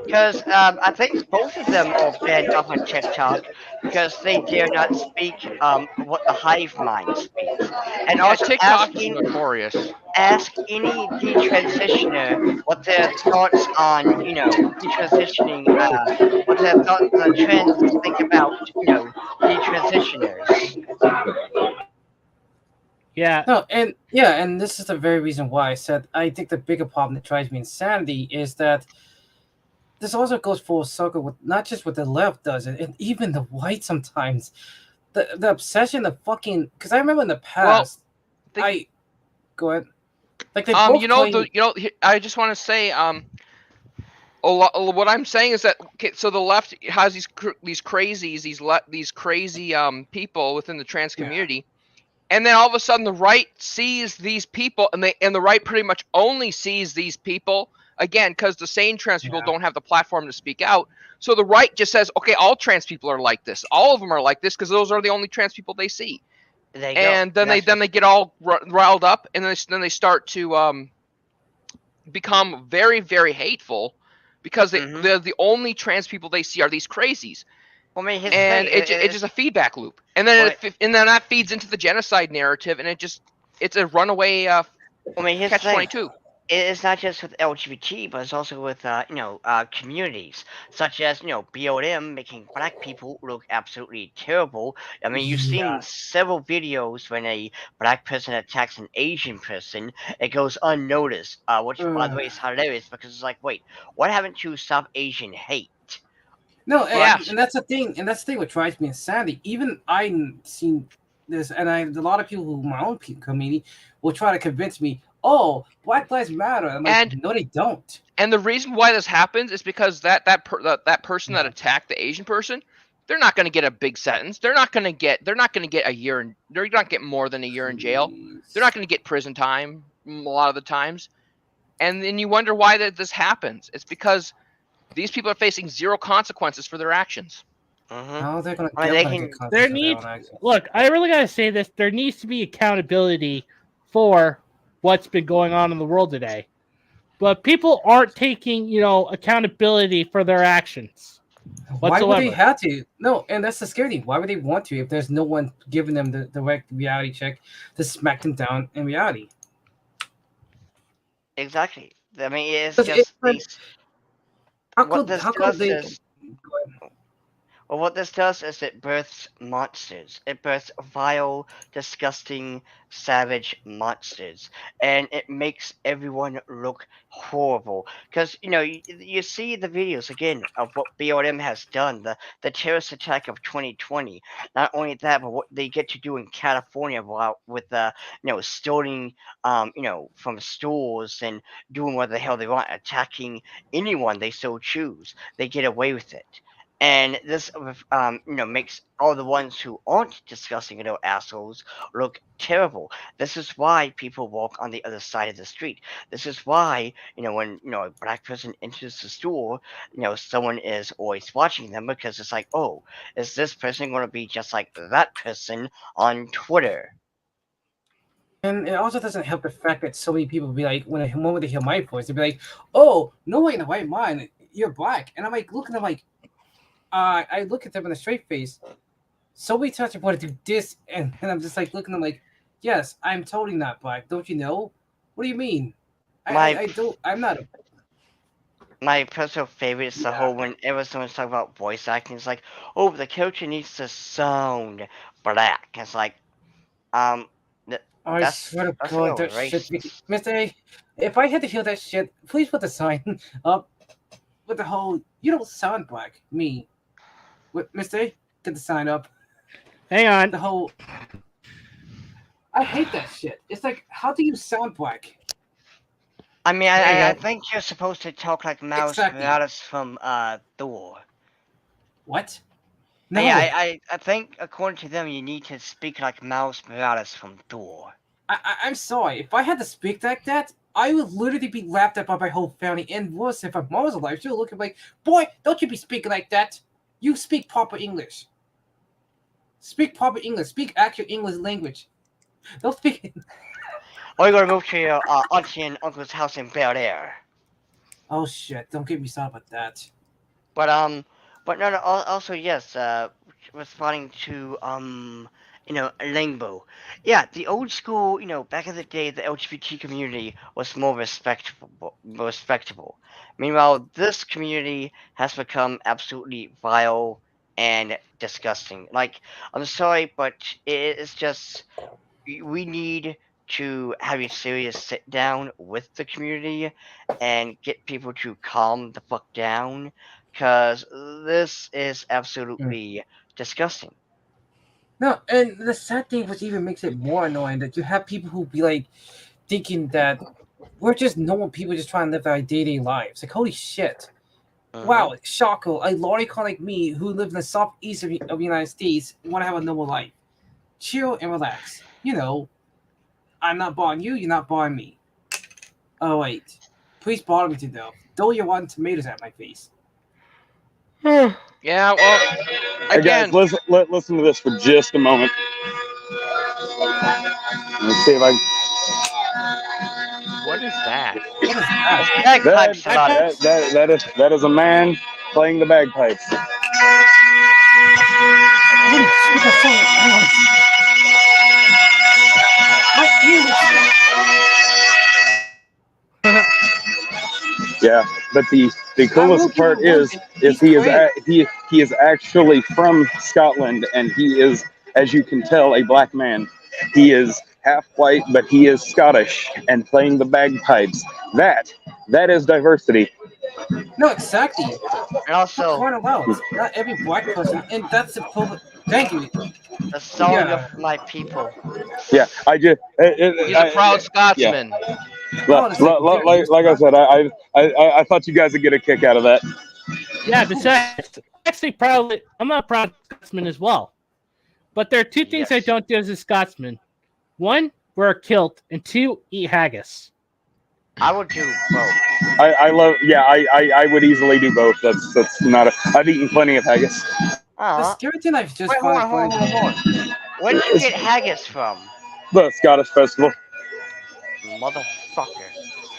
Because I think both of them are banned off of TikTok because they dare not speak what the hive mind speaks. And yeah. also TikTok is notorious. ask any detransitioner what their thoughts on, detransitioning, what their thoughts on trends think about, detransitioners. Yeah. No, and yeah, and this is the very reason why I said I think the bigger problem that drives me insanity is that this also goes full circle with not just what the left does, and even the white sometimes. The obsession of fucking because I remember in the Well, past, they, I go ahead. Like they both claim I just want to say what I'm saying is that okay, so the left has these crazies, these crazy people within the trans yeah. community, and then all of a sudden the right sees these people, and the right pretty much only sees these people again because the sane trans people don't have the platform to speak out. So the right just says, okay, all trans people are like this. All of them are like this because those are the only trans people they see. There you go. And then they get all riled up, and then they start to become very, very hateful because the only trans people they see are these crazies. Well, I mean, And it's just a feedback loop, and then that feeds into the genocide narrative, and it's a runaway catch-22. It's not just with LGBT, but it's also with communities such as BLM making black people look absolutely terrible. I mean, you've seen several videos when a black person attacks an Asian person, it goes unnoticed. Which, by the way, is hilarious because it's like, wait, what happened to South Asian hate? No, and that's the thing, what drives me insanity. Even I've seen this, and a lot of people who my own community will try to convince me, oh, Black Lives Matter. I'm like, no, they don't. And the reason why this happens is because that person that attacked the Asian person, they're not going to get a big sentence. They're not going to get a year. They're not getting more than a year in jail. They're not going to get prison time a lot of the times. And then you wonder why this happens. It's because these people are facing zero consequences for their actions. How they're going to get look, I really got to say this. There needs to be accountability for what's been going on in the world today. But people aren't taking, accountability for their actions whatsoever. Why would they have to? No, and that's the scary thing. Why would they want to if there's no one giving them the direct reality check to smack them down in reality? Exactly. I mean, it's just what this does is it births monsters. It births vile, disgusting, savage monsters, and it makes everyone look horrible. Because you see the videos again of what BLM has done, the terrorist attack of 2020. Not only that, but what they get to do in California with stealing, from stores and doing what the hell they want, attacking anyone they so choose. They get away with it. And this, makes all the ones who aren't disgusting assholes look terrible. This is why people walk on the other side of the street. This is why, when a black person enters the store, someone is always watching them because it's like, oh, is this person going to be just like that person on Twitter? And it also doesn't help the fact that so many people be like, when the moment they hear my voice, they'll be like, oh, no way in the right mind, you're black. And I'm like, looking at them like, I look at them in a straight face. So many times I want to do this, and I'm just like looking at them like, yes, I'm totally not black. Don't you know? What do you mean? I don't. I'm not. My personal favorite is the whole whenever someone's talking about voice acting, it's like, oh, the character needs to sound black. It's like, I swear to God, that shit. Mr. A, if I had to hear that shit, please put the sign up with the whole, you don't sound black, me. Mr. A, get the sign up. Hang on. The whole, I hate that shit. It's like, how do you sound black? I mean, I think you're supposed to talk like Miles Morales from Thor. What? No. I think, according to them, you need to speak like Miles Morales from Thor. I'm sorry. If I had to speak like that, I would literally be laughed at by my whole family. And worse, if my mom was alive, she would look at me like, boy, don't you be speaking like that. You speak proper English. Speak proper English. Speak actual English language. Don't speak. Or you're gonna move to your auntie and uncle's house in Bel Air. Oh shit! Don't get me started about that. But no. Also, yes. Responding to Limbo. Yeah, the old school. Back in the day, the LGBT community was more respectable. Meanwhile, this community has become absolutely vile and disgusting. Like, I'm sorry, but it's just we need to have a serious sit down with the community and get people to calm the fuck down, because this is absolutely disgusting. No, and the sad thing, which even makes it more annoying, that you have people who be like thinking that we're just normal people just trying to live our day-to-day lives. Like, holy shit. Wow, shocker. A lolicon like me who lives in the southeast of the United States want to have a normal life. Chill and relax. you know, I'm not bothering you, you're not bothering me. Oh wait, please bother me to death. Throw your rotten tomatoes at my face. Yeah, well, Hey guys, again, listen to this for just a moment. Let's see if I what is that? What is that? It's bagpipes, a lot of it. that is a man playing the bagpipes. Holy shit, that's so loud. My ears. Yeah, but the I will coolest give him part one. is He's he is great. he is actually from Scotland, and he is, as you can tell, a black man. He is half white, but he is Scottish and playing the bagpipes. That is diversity. No, exactly. And also, Point out. Not every black person, and that's the problem. Thank you. the song Yeah. of my people. Yeah, I just He's a proud yeah. Scotsman. Like I said, I thought you guys would get a kick out of that. Yeah, besides, actually, probably, I'm not a proud Scotsman as well. But there are two things I Yes. don't do as a Scotsman. One, wear a kilt, and two, eat haggis. I would do both. I love. Yeah, I would easily do both. That's not. I've eaten plenty of haggis. The Aw. skeleton I've just Wait, hold on, found. hold on. Where did you get haggis from? The Scottish festival. Motherfucker.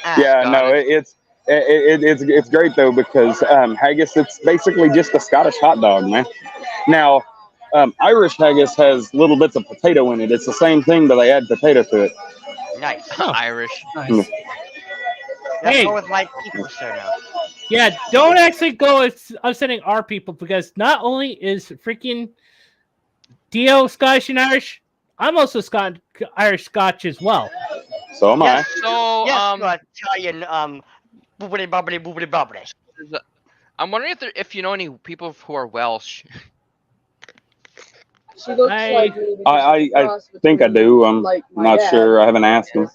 Ah, Yeah, no, Scottish. it's great though because haggis, it's basically just a Scottish hot dog, man. Now, Irish haggis has little bits of potato in it. It's the same thing, but they add potato to it. nice. Oh, Irish. Nice. Let's Hey. go with my people, sir, now. yeah, don't actually go as upsetting our people because not only is freaking Dio Scottish and Irish, I'm also Irish Scotch as well. So am Yes, So, yes, you Italian, boobity bobbity boobity bobbity. I'm wondering if you know any people who are Welsh. She looks I- like me because I she's a cross I think I between, do. I'm like, my not dad sure. I haven't asked him. and-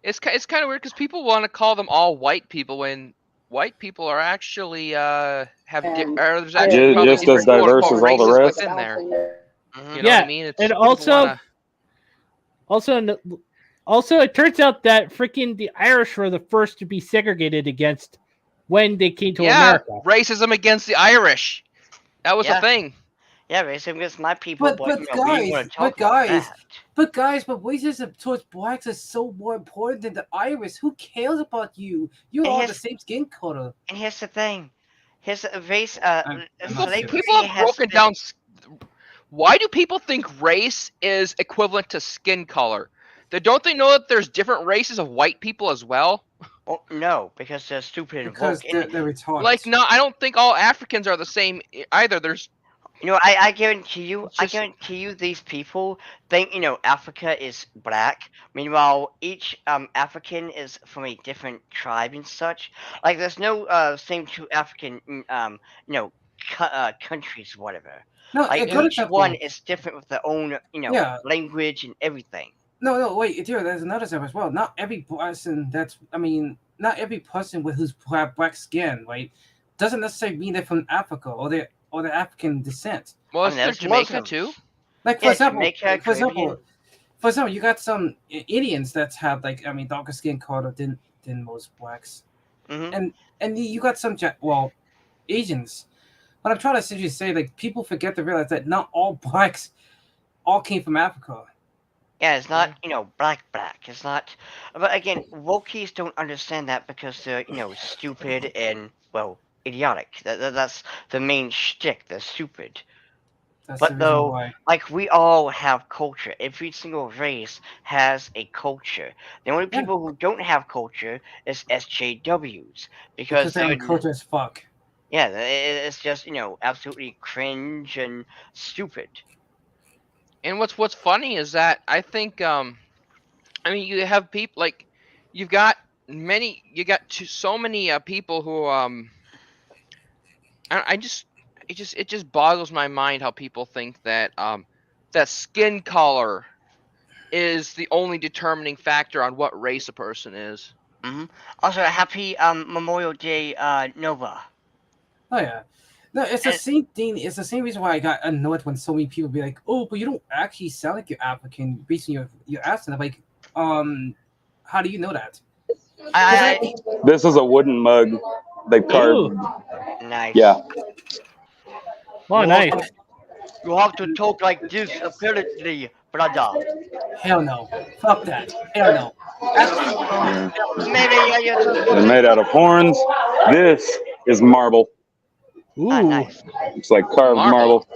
It's kind of weird because people want to call them all white people when white people are actually or there's I actually agree. probably Just as different quote diverse unquote as all the races rest. within there. Mhm. You know Yeah, what I mean? It's and people also, wanna- also, it turns out that freaking the Irish were the first to be segregated against when they came to yeah, America. racism against the Irish. That was Yeah. a thing. Yeah, racism against my people, But but you know, we guys, want to but talk about guys, that. but racism towards blacks is so more important than the Irish. Who cares about you? You're And all here's- the same skin color. And here's the thing. Here's a race, I'm not slavery People have has broken been- down. Why do people think race is equivalent to skin color? Don't they know that there's different races of white people as well? Well, no, because they're stupid and Because woke. they're And, retarded. Like, no, I don't think all Africans are the same either. There's you know, I guarantee you, It's just- I guarantee you, these people think, you know, Africa is black. Meanwhile, each African is from a different tribe and such. Like, there's no same two African, you know, countries, whatever. no, Like, a good each example. one is different with their own, you know, Yeah. language and everything. No, wait, dear, there's another step as well. Not every person not every person with who's black skin, right, doesn't necessarily mean they're from Africa or they're African descent. well, I is mean, there there's Jamaica Muslims. too? Like for Yeah, example, Jamaica, for example, you got some Indians that have darker skin color than most blacks, hmm and you got some Asians. But I'm trying to essentially say, like, people forget to realize that not all blacks all came from Africa. Yeah, it's not, you know, black. It's not. But again, wokies don't understand that because they're, you know, stupid and, well, idiotic. That's the main shtick. They're stupid. That's But the reason though, why. like, we all have culture. Every single race has a culture. The only Yeah. people who don't have culture is SJWs Because they're, they're culture as fuck. yeah, it's just, you know, absolutely cringe and stupid. And what's funny is that I think I mean you have people like you got so many people who it just boggles my mind how people think that that skin color is the only determining factor on what race a person is. Also, happy Memorial Day, Nova. Oh yeah, No, it's the And- same thing. It's the same reason why I got annoyed when so many people be like, "Oh, but you don't actually sound like you're African based on your accent." I'm like, how do you know that? I, This is a wooden mug. They've carved. Ooh. nice. Yeah. Oh, nice. You have to talk like this, apparently, brother. Hell no. Fuck that. Hell no. Actually, Maybe you're supposed They're to. made out of horns. This is marble. Ooh. Ah, nice. It's like carved Marble.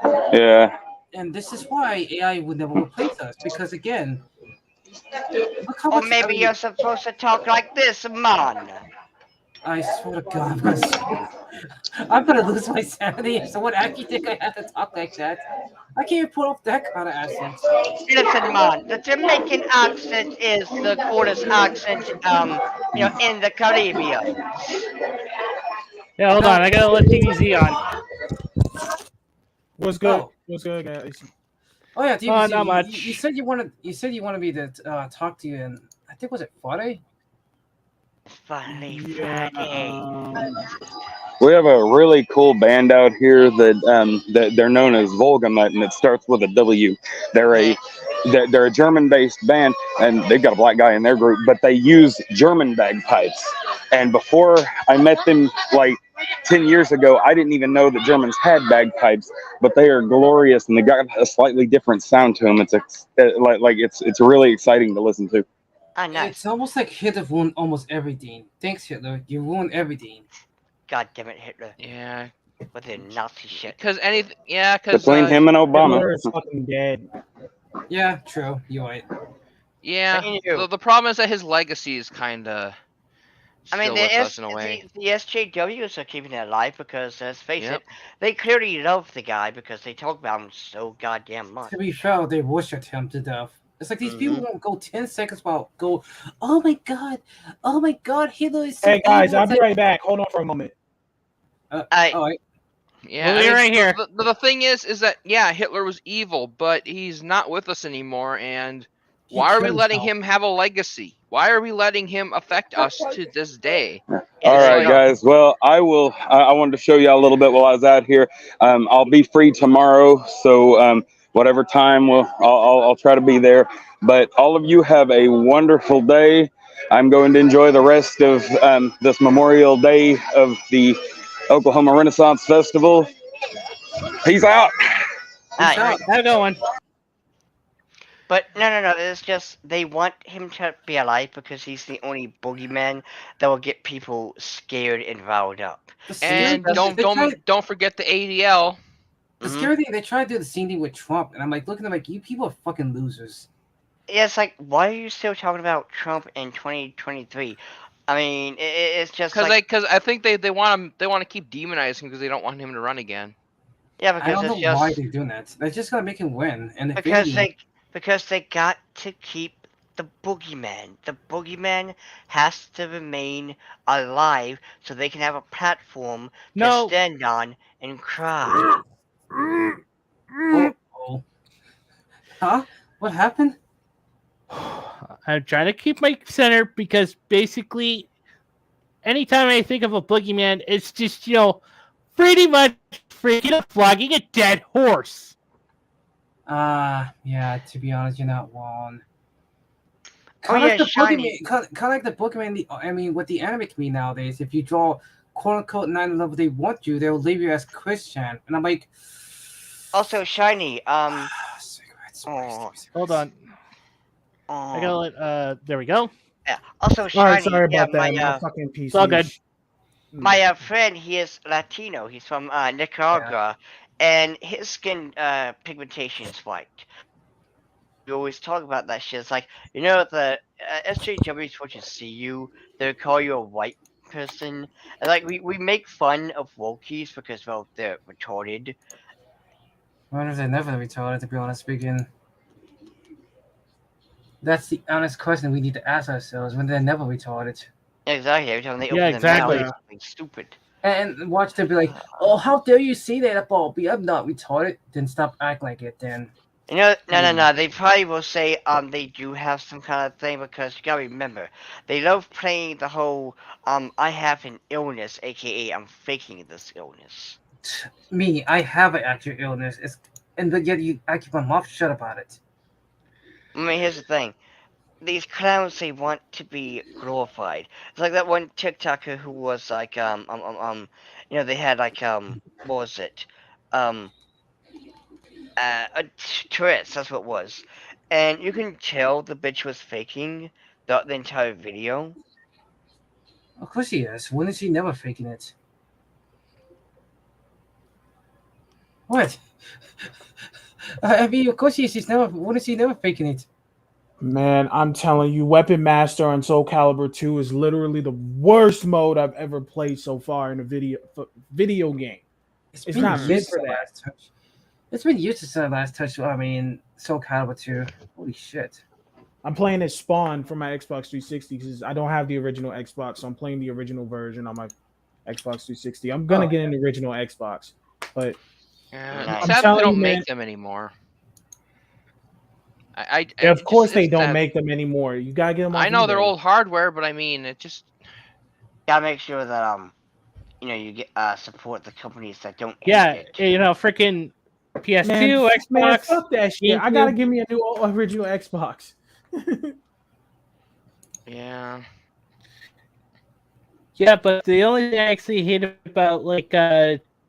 marble. Yeah. and this is why AI would never replace us because again, look how Or much. maybe you're supposed to talk like this, man. I swear to God, I'm gonna lose my sanity if someone actually think I have to talk like that. I can't even put off that kind of accent. Listen, man, the Jamaican accent is the coolest accent, in the Caribbean. Yeah, hold on. I gotta let TVZ on. What's good? Oh. What's good, guys? Oh yeah, Oh, DBZ, not much. you said you wanted. You said you wanted me to talk to you, and I think was it Friday? Funny Yeah, Friday. We have a really cool band out here that they're known as Volgamut, and it starts with a W. They're a German-based band, and they've got a black guy in their group, but they use German bagpipes. And before I met them, like 10 years ago, I didn't even know that Germans had bagpipes, but they are glorious, and they got a slightly different sound to them. It's really exciting to listen to. Ah, nice. It's almost like Hitler ruined almost everything. Thanks, Hitler. You ruined everything. God damn it, Hitler. Yeah, With their Nazi shit. because anything. Yeah, because Between him and Obama. Hitler is fucking dead. Yeah, true. You're right. yeah. Anywho. The problem is that his legacy is kind of. I mean, with us in a way. the SJWs are keeping it alive because, let's face Yep. it, they clearly love the guy because they talk about him so goddamn much. To be fair, they worshipped him to death. It's like these people Mhm. won't go 10 seconds without go, oh my god, Hitler is so Hey guys, evil." I'll It's be like, right back. Hold on for a moment. I- all right. Yeah, We'll be right here. The thing is that yeah, Hitler was evil, but he's not with us anymore. And He why are we killed letting himself. him have a legacy? Why are we letting him affect us to this day? All It's right, like- guys. Well, I wanted to show you all a little bit while I was out here. I'll be free tomorrow, so whatever time I'll try to be there. But all of you have a wonderful day. I'm going to enjoy the rest of this Memorial Day of the Oklahoma Renaissance Festival. Peace out. Alright. out. Have a good one. But no, it's just they want him to be alive because he's the only boogeyman that will get people scared and riled up. The scary And thing- they tried- don't forget the ADL. The Mhm. scary thing, they try to do the same thing with Trump, and I'm like looking at them like, you people are fucking losers. Yeah, it's like, why are you still talking about Trump in 2023? I mean, it's just like, Because I think they want to keep demonizing him because they don't want him to run again. yeah, I because don't know it's just why they're doing that. They're just gonna make him win. And if because anything, they got to keep the boogeyman. The boogeyman has to remain alive so they can have a platform to No. stand on and cry. oh. Huh? What happened? I'm trying to keep my center because basically, anytime I think of a boogeyman, it's just, pretty much freaking flogging a dead horse. Yeah, to be honest, you're not wrong. Oh, Kind of yeah, like the shiny. Boogeyman, kind of like the Boogeyman, I mean, with the anime community nowadays, if you draw quote-unquote 9 level they want you, they'll leave you as Christian. And I'm like... Also, shiny. Cigarettes. Oh. Hold on. I Oh, gotta let, there we go. yeah. Also, All shiny. right, sorry yeah, about that. my My fucking PC. It's all good. my friend, he is Latino. He's from Nicaragua, and his skin pigmentation is white. We always talk about that shit. It's like, the SJWs want to see you. They call you a white person. And like we make fun of wokies because, well, they're retarded. I wonder if they never retarded, to be honest speaking. That's the honest question we need to ask ourselves, when they're never retarded. Exactly. Every time they Yeah, open exactly. their mouth, it's something stupid. And watch them be like, oh, how dare you say that about me? I'm not retarded. Then stop acting like it then. No. They probably will say they do have some kind of thing because you gotta remember they love playing the whole I have an illness, aka I'm faking this illness. Me, I have an actual illness, but yet I keep my mouth shut about it. I mean, here's the thing. These clowns, they want to be glorified. It's like that one TikToker who was like, they had like, what was it? Um, a Tourette's, that's what it was. And you can tell the bitch was faking the entire video. Of course she is. When is she never faking it? What? I mean, of course she's never. When is she never faking it? Man, I'm telling you, Weapon Master on Soul Calibur 2 is literally the worst mode I've ever played so far in a video game. It's It's been not years meant since for the that. last touch. It's been years since the last touch. I mean, Soul Calibur 2. Holy shit. I'm playing as Spawn for my Xbox 360 because I don't have the original Xbox, so I'm playing the original version on my Xbox 360. I'm gonna get an original Xbox, but Nice. It's I'm sad that they telling don't you, make man. them anymore. Yeah, of course they it's don't sad. make them anymore. You gotta get them. I know they're eBay. old hardware, but I mean, it just Gotta make sure that you get support the companies that don't hate Yeah, it. freaking PS2, Man, Xbox. fuck that shit. I gotta GameCube. give me a new original Xbox. yeah. Yeah, but the only thing I actually hate about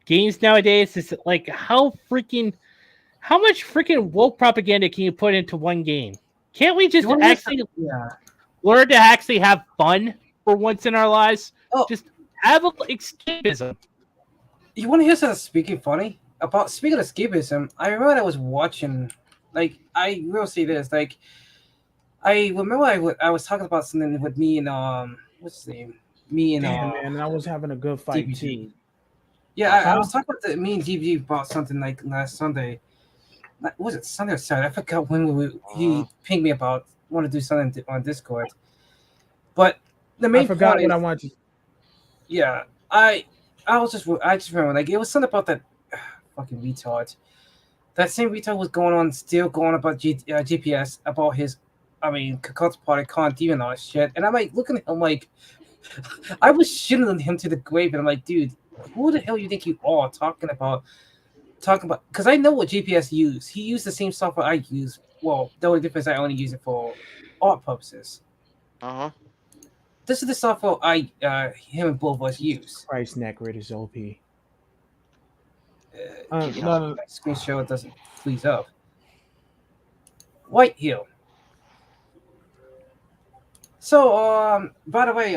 games nowadays is like how much freaking woke propaganda can you put into one game? Can't we just actually learn to actually have fun for once in our lives? Oh. Just have a escapism. You want to hear something speaking funny? Speaking of escapism, I remember I was watching, I will say this, I remember I was talking about something with me and, what's his name? Me and, Damn, man, I was having a good fight DBG. too. Yeah, I was talking about me and DBG about something like last Sunday. Was it Sunday or Saturday? I forgot when he pinged me about want to do something on Discord. But the main I forgot point what is, I wanted. yeah, I just remember it was something about that fucking retard. That same retard was still going about GPS about his, Kakot's party con demon all shit, and I'm like looking at him like I was shitting on him to the grave, and I'm like, dude, who the hell you think you are talking about? Because I know what GPS used. He used the same software I use. Well, the only difference I only use it for art purposes. This is the software him and both of us use. Christ, Necrid is OP. My screen share doesn't freeze up. White Hill. So, by the way,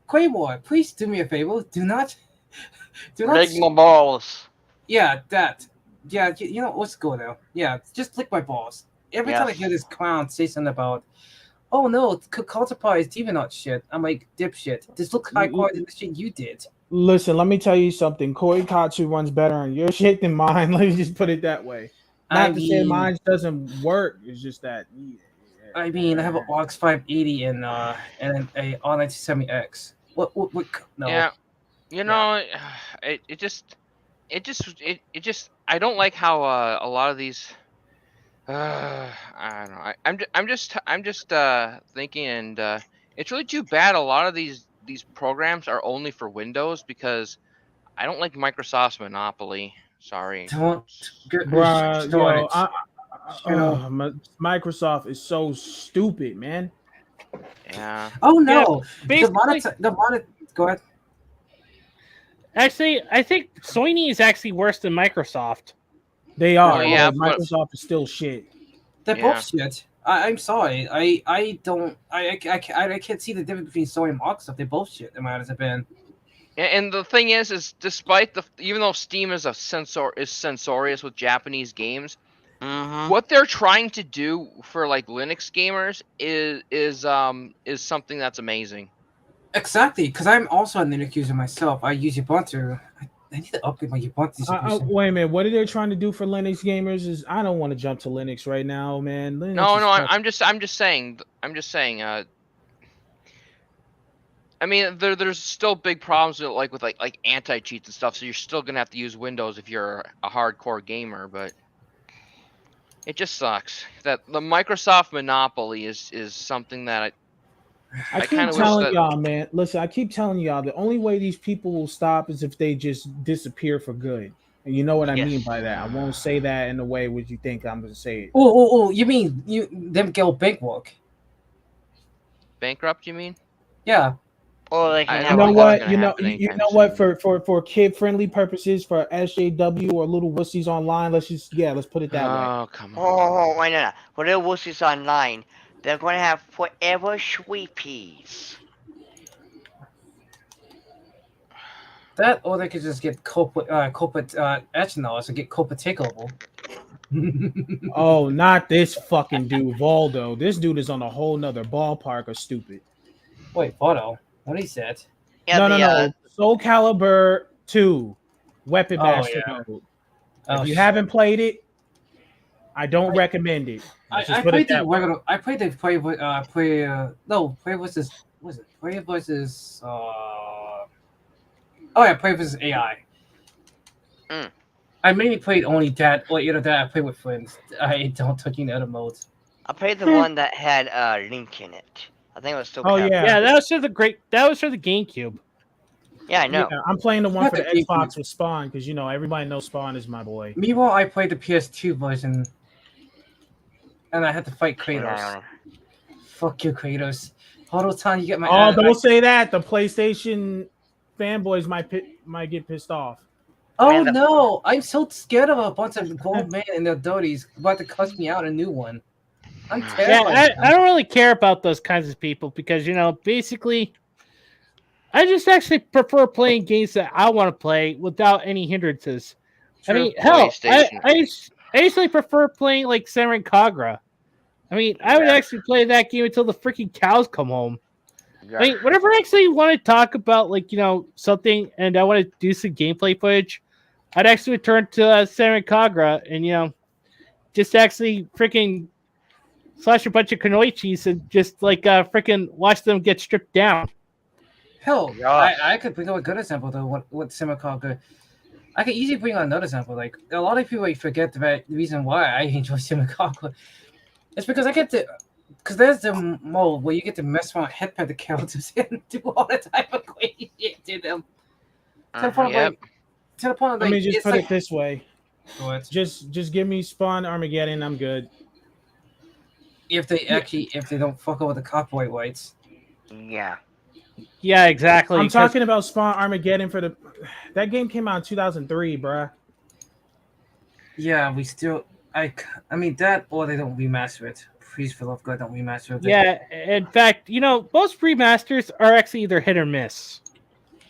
Quaymore, please do me a favor. Do not lick my balls. Yeah, that. Yeah, you know, let's go now. Yeah, just lick my balls. Every time I hear this clown say something about, oh no, Cultipy is Demonot shit, I'm like, dipshit. This look high quality than the shit you did. Listen, let me tell you something. Koi Katsu runs better on your shit than mine. Let me just put it that way. Not to say mine doesn't work. It's just that. I mean, I have an AUX 580 and a R970X. What? No. Yeah, you know, it just. I don't like how a lot of these. I don't know. I'm just thinking, and it's really too bad. A lot of these programs are only for Windows because I don't like Microsoft's monopoly. Sorry. Don't get Bruh, Microsoft is so stupid, man. Yeah. Oh no. Yeah, Go ahead. Actually, I think Sony is actually worse than Microsoft. They are. Yeah, Microsoft is still shit. They're both shit. I'm sorry. I can't see the difference between Sony and Microsoft. They're both shit. They might as have been. And the thing is despite even though Steam is censorious with Japanese games, what they're trying to do for like Linux gamers is something that's amazing. Exactly, because I'm also a Linux user myself. I use Ubuntu. I need to upgrade my Ubuntu distribution. Wait a minute. What are they trying to do for Linux gamers? Is I don't want to jump to Linux right now, man. Linux I'm just saying. I mean, there's still big problems with like anti cheats and stuff. So you're still gonna have to use Windows if you're a hardcore gamer, but it just sucks that the Microsoft monopoly is something that I keep kinda wish telling that- y'all, man. Listen, I keep telling y'all the only way these people will stop is if they just disappear for good. And you know what I mean Yes. by that. I won't say that in the way which you think I'm gonna say it. Oh, you mean them go big work? bankrupt. You mean? Yeah. Or they I can don't have You know know like that's what? gonna You know, happen you anytime know what? soon. For kid friendly purposes, for SJW or little wussies online, let's put it that way. Oh, come on. Oh, wait, no. For the wussies online, they're going to have forever sweepies. That, or they could just get corporate ethanol and get corporate takeover. Oh, not this fucking dude, Valdo. This dude is on a whole nother ballpark of stupid. Wait, Bono, what he said? Yeah, No. Soul Calibur 2, Weapon Oh, Master yeah. mode. Oh, If you shit. haven't played it, I don't recommend it. Let's just I put it played the that way. regular. I played the play versus was it play versus oh yeah, play versus AI. Mm. I mainly played only that, or either that I played with friends. I don't touch any other modes. I played the one that had Link in it. I think it was still Oh Cap. yeah. Yeah, that was for the GameCube. Yeah, I Yeah, know. I'm playing the one Not for the the Xbox with Spawn because you know everybody knows Spawn is my boy. Meanwhile, I played the PS2 version, and I had to fight Kratos. Yeah. Fuck you, Kratos. All those times you get my. Oh, don't say that. The PlayStation fanboys might get pissed off. Oh Man, no! I'm so scared of a bunch of grown men and their dirties about to cuss me out a new one. I'm Yeah, terrified. I don't really care about those kinds of people because basically, I just actually prefer playing games that I want to play without any hindrances. I True. mean, hell, PlayStation. I usually prefer playing like Senran Kagura. I mean, I would Yeah. actually play that game until the freaking cows come home. Yeah. I mean, whenever I actually want to talk about something and I want to do some gameplay footage, I'd actually return to Senran Kagura and just actually freaking slash a bunch of Kunoichis and just freaking watch them get stripped down. Hell, Gosh. I could bring up a good example though. What Simakaga? I could easily bring on another example. Like a lot of people forget the reason why I enjoy Simakaga. It's because I get to, because there's the mode where you get to mess around headpad the characters and do all the type of crazy shit to them. To the point, Yep. to the point, Let me just it's put like, it this way. what? Just give me Spawn Armageddon. I'm good. If they don't fuck over the copyright rights. Yeah. Yeah, exactly. I'm 'cause- talking about Spawn Armageddon for that game came out in 2003, bruh. Yeah, we still. I mean that, or they don't remaster it. Please, for the love of God, don't remaster it. Yeah, in fact, most remasters are actually either hit or miss.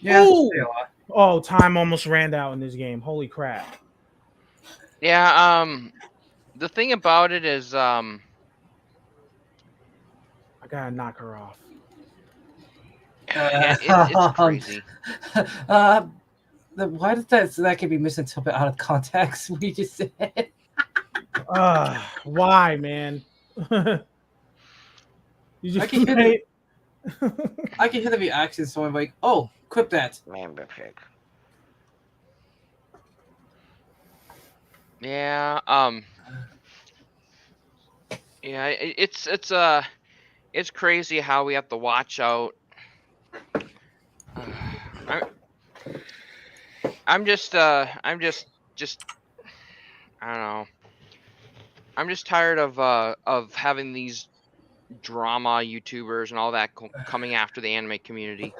Yeah, Ooh. they are. Oh, time almost ran out in this game. Holy crap. Yeah. The thing about it is, I gotta knock her off. it's crazy. Why did that can be misinterpreted out of context? We just said. Why, man? You just I can hear play- I can hear the reaction. So I'm like, oh, quit that. Man, pig. Yeah. Yeah. It's crazy how we have to watch out. I'm just I don't know. I'm just tired of having these drama YouTubers and all that coming after the anime community.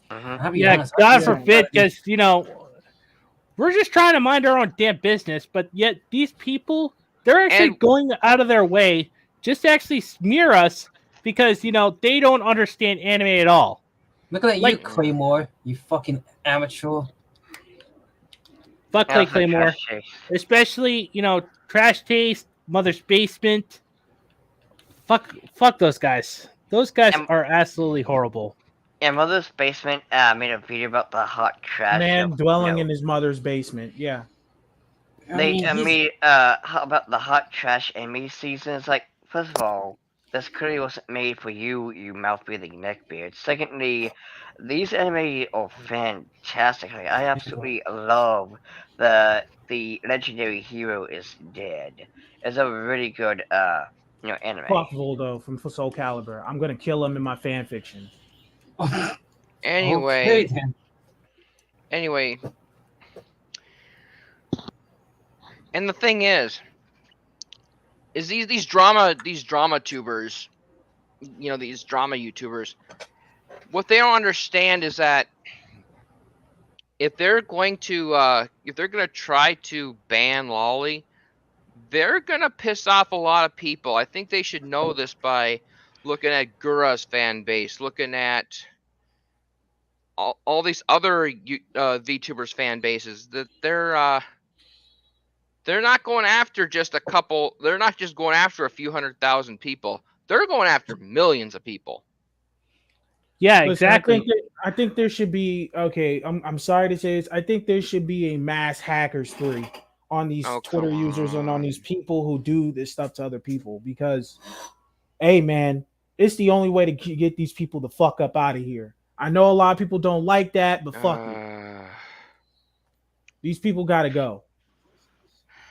I'll be Yeah, honest, I God feel forbid, like- because we're just trying to mind our own damn business, but yet these people, they're actually And- going out of their way just to actually smear us because they don't understand anime at all. Looking at you, like- Claymore, you fucking amateur. Fuck Yeah, Clay it's a Claymore, trash chase. especially Trash Taste, Mother's Basement. Fuck those guys. Those guys are absolutely horrible. Yeah, Mother's Basement made a video about the hot trash. man of, dwelling in his mother's basement. Yeah. They he's- made about the hot trash anime season. It's like, first of all, this clearly wasn't made for you, you mouth-breathing neckbeard. Secondly, these anime are fantastic. Like, I absolutely love the legendary hero is dead. It's a really good Anime. Fuck Voldo from Soul Calibur. I'm gonna kill him in my fan fiction. Anyway, Okay, then. anyway, and the thing is these drama tubers, these drama YouTubers, what they don't understand is that if they're going to try to ban lolly, they're gonna piss off a lot of people. I think they should know this by looking at Gura's fan base, looking at all these other VTubers fan bases. That they're not going after just a couple. They're not just going after a few 100,000 people. They're going after millions of people. Yeah, Listen, exactly. I think there should be I'm sorry to say this. I think there should be a mass hackers spree on these Twitter users and on these people who do this stuff to other people, because hey man, it's the only way to get these people the fuck up out of here. I know a lot of people don't like that, but fuck it. These people gotta go.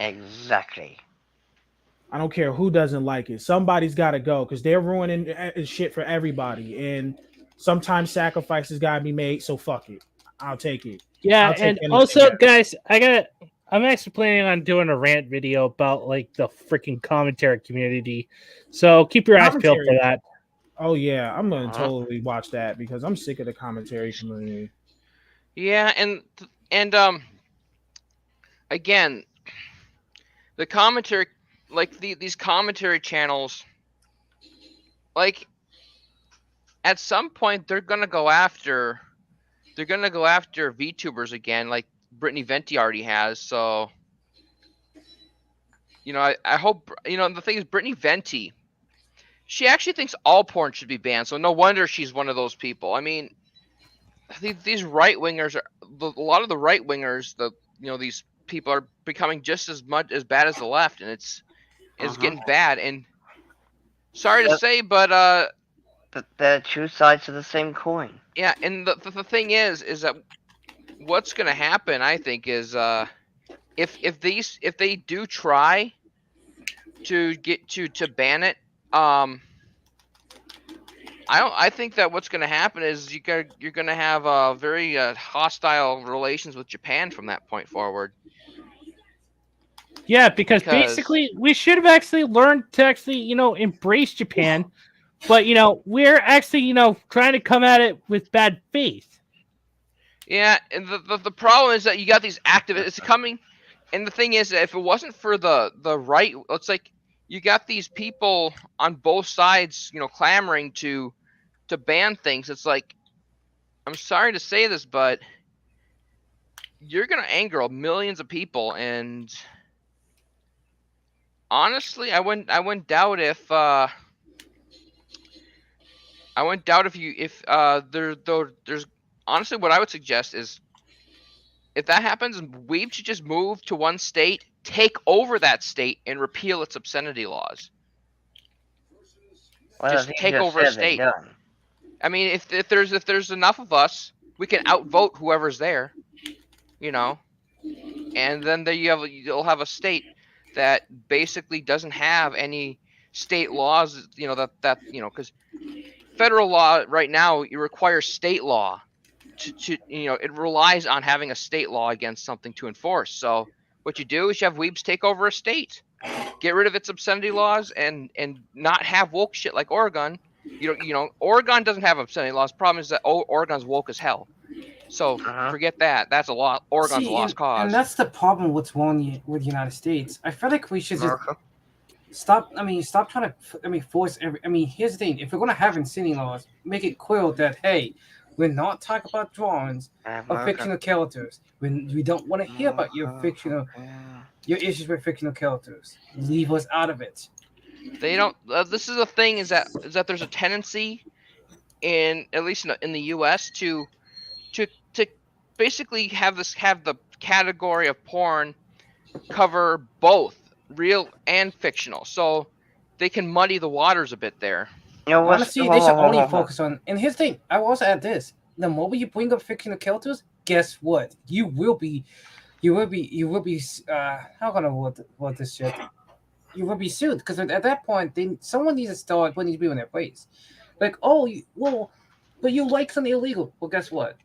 Exactly. I don't care who doesn't like it. Somebody's gotta go because they're ruining shit for everybody. And sometimes sacrifices gotta be made. So fuck it. I'll take it. Yeah, I'll take and anything. also, guys, I'm actually planning on doing a rant video about like the freaking commentary community. So keep your eyes peeled for that. Oh yeah, I'm gonna totally watch that because I'm sick of the commentary community. Yeah, and again, the commentary, like these commentary channels, like at some point they're gonna go after VTubers again, like Brittany Venti already has. So I hope the thing is Brittany Venti, she actually thinks all porn should be banned. So no wonder she's one of those people. I mean, these right wingers a lot of the right wingers, these people are becoming just as bad as the left, and it's getting bad. And sorry to say, but the two sides of the same coin. Yeah, and the thing is that what's going to happen, I think, is if they do try to get to ban it, I think that what's going to happen is you're going to have very hostile relations with Japan from that point forward. Yeah, because basically we should have actually learned to actually, embrace Japan, but we're actually, trying to come at it with bad faith. Yeah, and the problem is that you got these activists coming, and the thing is that if it wasn't for the right, it's like you got these people on both sides, clamoring to ban things. It's like, I'm sorry to say this, but you're gonna anger millions of people, and honestly, I wouldn't doubt if there's honestly, what I would suggest is if that happens, Weeb should just move to one state, take over that state, and repeal its obscenity laws. Well, just take over a state. I mean, if there's enough of us, we can outvote whoever's there, and then you'll have a state that basically doesn't have any state laws, because federal law right now, it requires state law to it relies on having a state law against something to enforce. So what you do is you have weebs take over a state, get rid of its obscenity laws, and not have woke shit like Oregon. Oregon doesn't have obscenity laws. Problem is that Oregon's woke as hell. So forget that. That's a lot. Oregon's a lost cause. And that's the problem. What's wrong with the United States? I feel like we should just stop. Stop trying to. Force every. Here's the thing. If we're gonna have obscenity laws, make it clear that hey, we're not talking about drawings of fictional characters. We don't want to hear about your issues with fictional characters. Leave us out of it. They don't. This is the thing: is that there's a tendency, at least in the U.S. to basically have the category of porn cover both real and fictional, so they can muddy the waters a bit there. Honestly, they should only focus on. And here's the thing: I will also add this: the moment you bring up fictional characters, guess what? You will be. How can I word this shit? you will be sued because at that point, someone needs to start putting these people in their place. Like, oh, but you like something illegal. Well, guess what?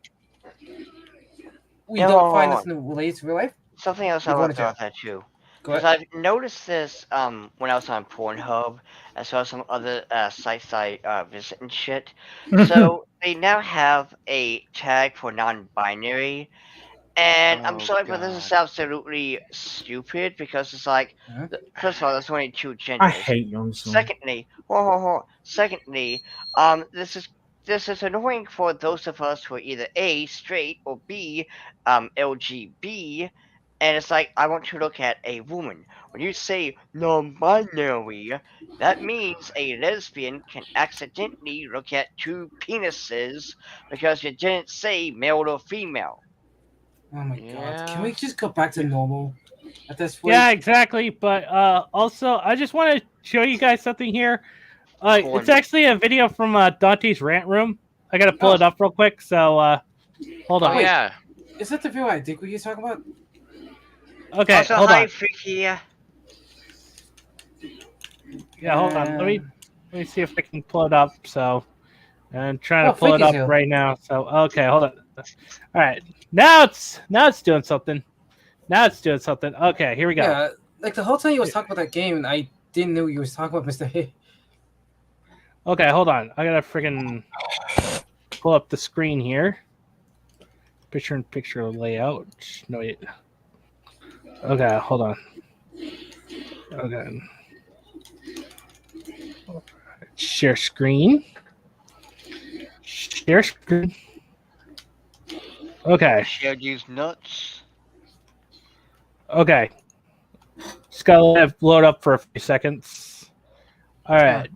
We don't find this in the related to real life. Something else I You're want going to to throw jail. out there too. Go Because ahead. I've noticed this when I was on Pornhub, as well as some other sites I visit and shit. So they now have a tag for non-binary, and I'm Oh, sorry, but this is God. absolutely stupid because it's like, Huh? first of all, there's only two I genders. hate young son. Secondly, this is annoying for those of us who are either A, straight, or B, LGB. And it's like, I want to look at a woman. When you say non-binary, that means a lesbian can accidentally look at two penises because you didn't say male or female. Oh my god! Can Yeah. we just go back to normal at this point? Yeah, exactly. But also, I just want to show you guys something here. It's actually a video from Dante's rant room. I gotta pull it up real quick. So hold Oh on. yeah. Is that the view I think we were talking about? Okay, Also, hold hi, on. Freaky. Yeah, hold on. Let me see if I can pull it up. So I'm trying to pull it up right now. So okay, hold on. All right, now it's doing something. Now it's doing something. Okay, here we go. Yeah, like the whole time you was talking about that game, and I didn't know you was talking about Mr. Hay. Okay, hold on. I gotta friggin' pull up the screen here. Picture layout. No wait. Okay, hold on. Okay. Share screen. Share screen. Okay. Share these nuts. Okay. Just gotta let it load up for a few seconds. All right.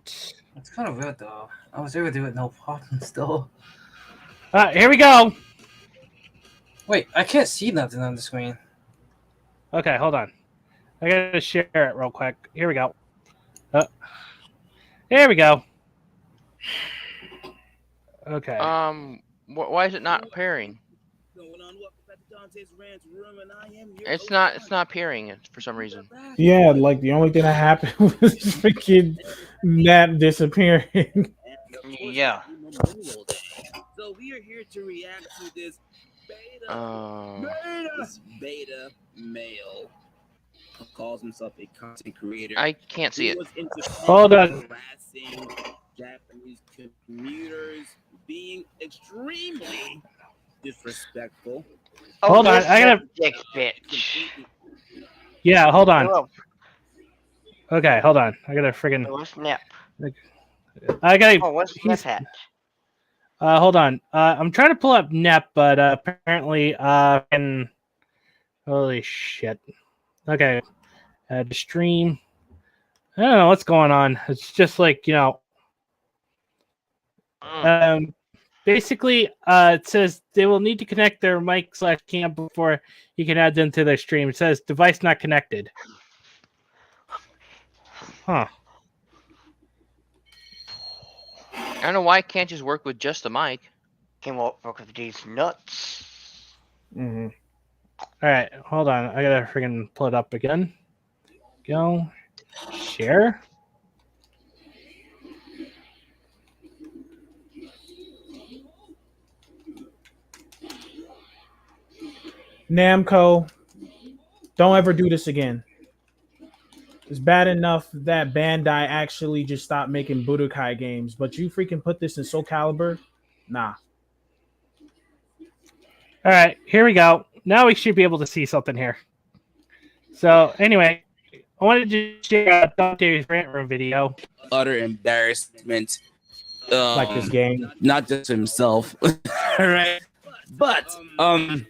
It's kind of weird though. I was able to do it no problem still. Here we go. Wait, I can't see nothing on the screen. Okay, hold on. I gotta share it real quick. Here we go. There we go. Okay. Why is it not appearing? It's not appearing for some reason. Yeah, like the only thing that happened was freaking Nap disappearing. Yeah. So we are here to react to this beta male who calls himself a content creator. I can't see it. Hold on. Harassing Japanese commuters, being extremely disrespectful. Hold on, I gotta. Dick bitch. Yeah, hold on. Oh, Okay, hold on. I gotta friggin'. what's Nip? I gotta. Oh, what's Nip at? Hold on. I'm trying to pull up NEP, but apparently, holy shit. Okay. To stream. I don't know what's going on. It's just like, basically, it says they will need to connect their mic/cam before you can add them to their stream. It says device not connected. Huh. I don't know why it can't just work with just the mic. Can work with these nuts. Mm-hmm. All right, hold on. I gotta friggin' pull it up again. Go. Share. Namco, don't ever do this again. It's bad enough that Bandai actually just stopped making Budokai games, but you freaking put this in Soul Calibur? Nah. All right, here we go. Now we should be able to see something here. So anyway, I wanted to share Dante's rant room video. Utter embarrassment. Like this game. Not just himself. Right? But I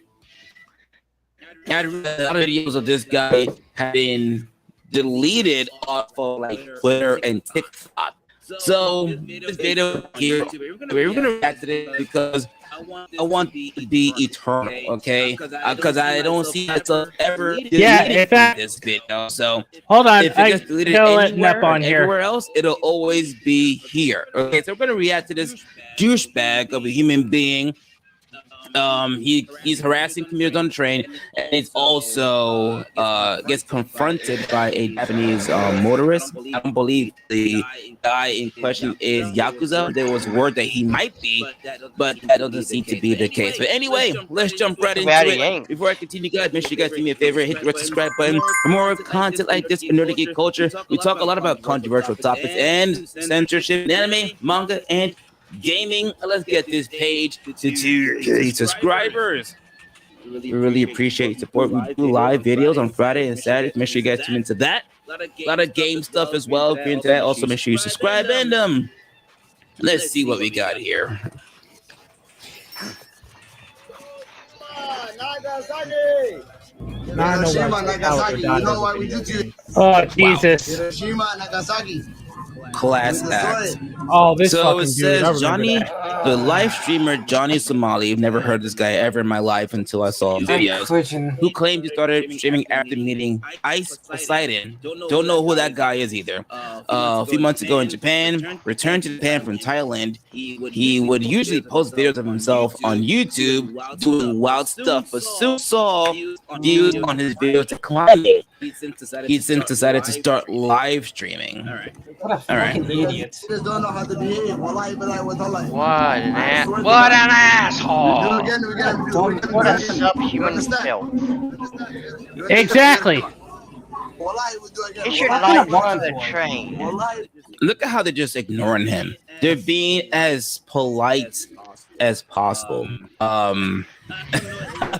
read a lot of videos of this guy have been deleted off of like Twitter and TikTok. So this video here, we're gonna react to this because I want it to be eternal, okay? Because I don't see myself ever deleting this video. So hold on, if it gets deleted anywhere else, it'll always be here. Okay, so we're gonna react to this douchebag of a human being He's harassing commuters on the train, and he's also gets confronted by a Japanese motorist. I don't believe the guy in question is Yakuza. There was word that he might be, but that doesn't seem to be the case. But anyway, let's jump right into it. Before I continue, guys, make sure you guys do me a favor, hit the red subscribe button for more content like this in nerdy geek culture. We talk a lot about controversial topics and censorship in anime, manga, and gaming. Let's get this page to 2K subscribers. We really appreciate your support. We do live videos on Friday and Saturday. Make sure you guys tune into that. A lot of game stuff as well. If you're into that, also make sure you subscribe. And let's see what we got here. Oh, Jesus. Hiroshima, Nagasaki. Class act. Oh, this So fucking it dude. I says remember Johnny, that. the live streamer Johnny Somali. I've never heard this guy ever in my life until I saw his videos. Who claimed he started streaming after meeting Ice Poseidon. Don't know who that guy is either. A few months ago in Japan, returned to Japan from Thailand. He would usually post videos of himself on YouTube doing wild stuff, but soon saw views on his videos declining. He since decided to start live streaming. What a fucking idiot. Just don't know how to behave. Wallahi, billahi, wa tallahi. What an I swear to what God. an We do asshole! again, we gotta do What a it. subhuman filth. Exactly. Wallahi, we do again. He should What not kind of run lucky the boy? train. Wallahi. Look at how they're just ignoring him. They're being as polite as possible. I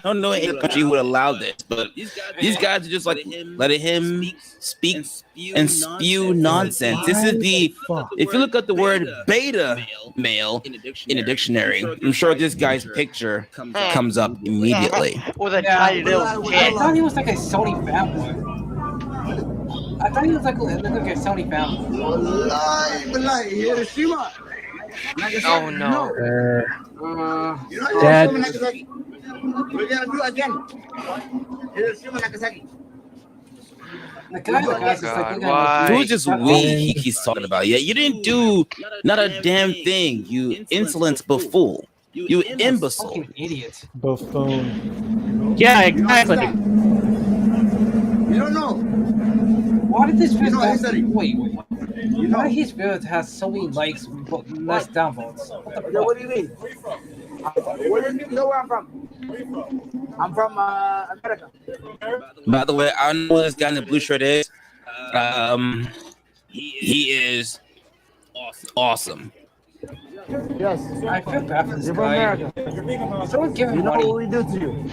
don't know any country would allow this, but these guys are just like letting him speak and spew nonsense. This is the, if you look at the word beta male in a dictionary, I'm sure this guy's picture comes up immediately. With a Yeah, tiny little I kid. thought he was like a Sony fanboy. I thought he was like a Sony fanboy. Wallahi, billahi, Hiroshima. Nagasaki. Oh no. You know, Dad. Hiroshima, Nagasaki. We're gonna do it again. Hiroshima, Nagasaki. The guy in the guy's just like, God, look at why? him. Who's just weak he's talking about? Yeah, you didn't do not a damn thing, you insolent buffool. You imbecile. Fucking idiot. Buffoon. Yeah, exactly. You don't know. Why did this You know video history. wait. You know. Why his video has so many likes but less downvotes? What the Okay, fuck? what do you mean? Where do you know where I'm from? I'm from America. By the way, I don't know who this guy in the blue shirt is. He is awesome. Yes. I feel bad for this You're from guy. America. Someone give him You know money. what we do to you?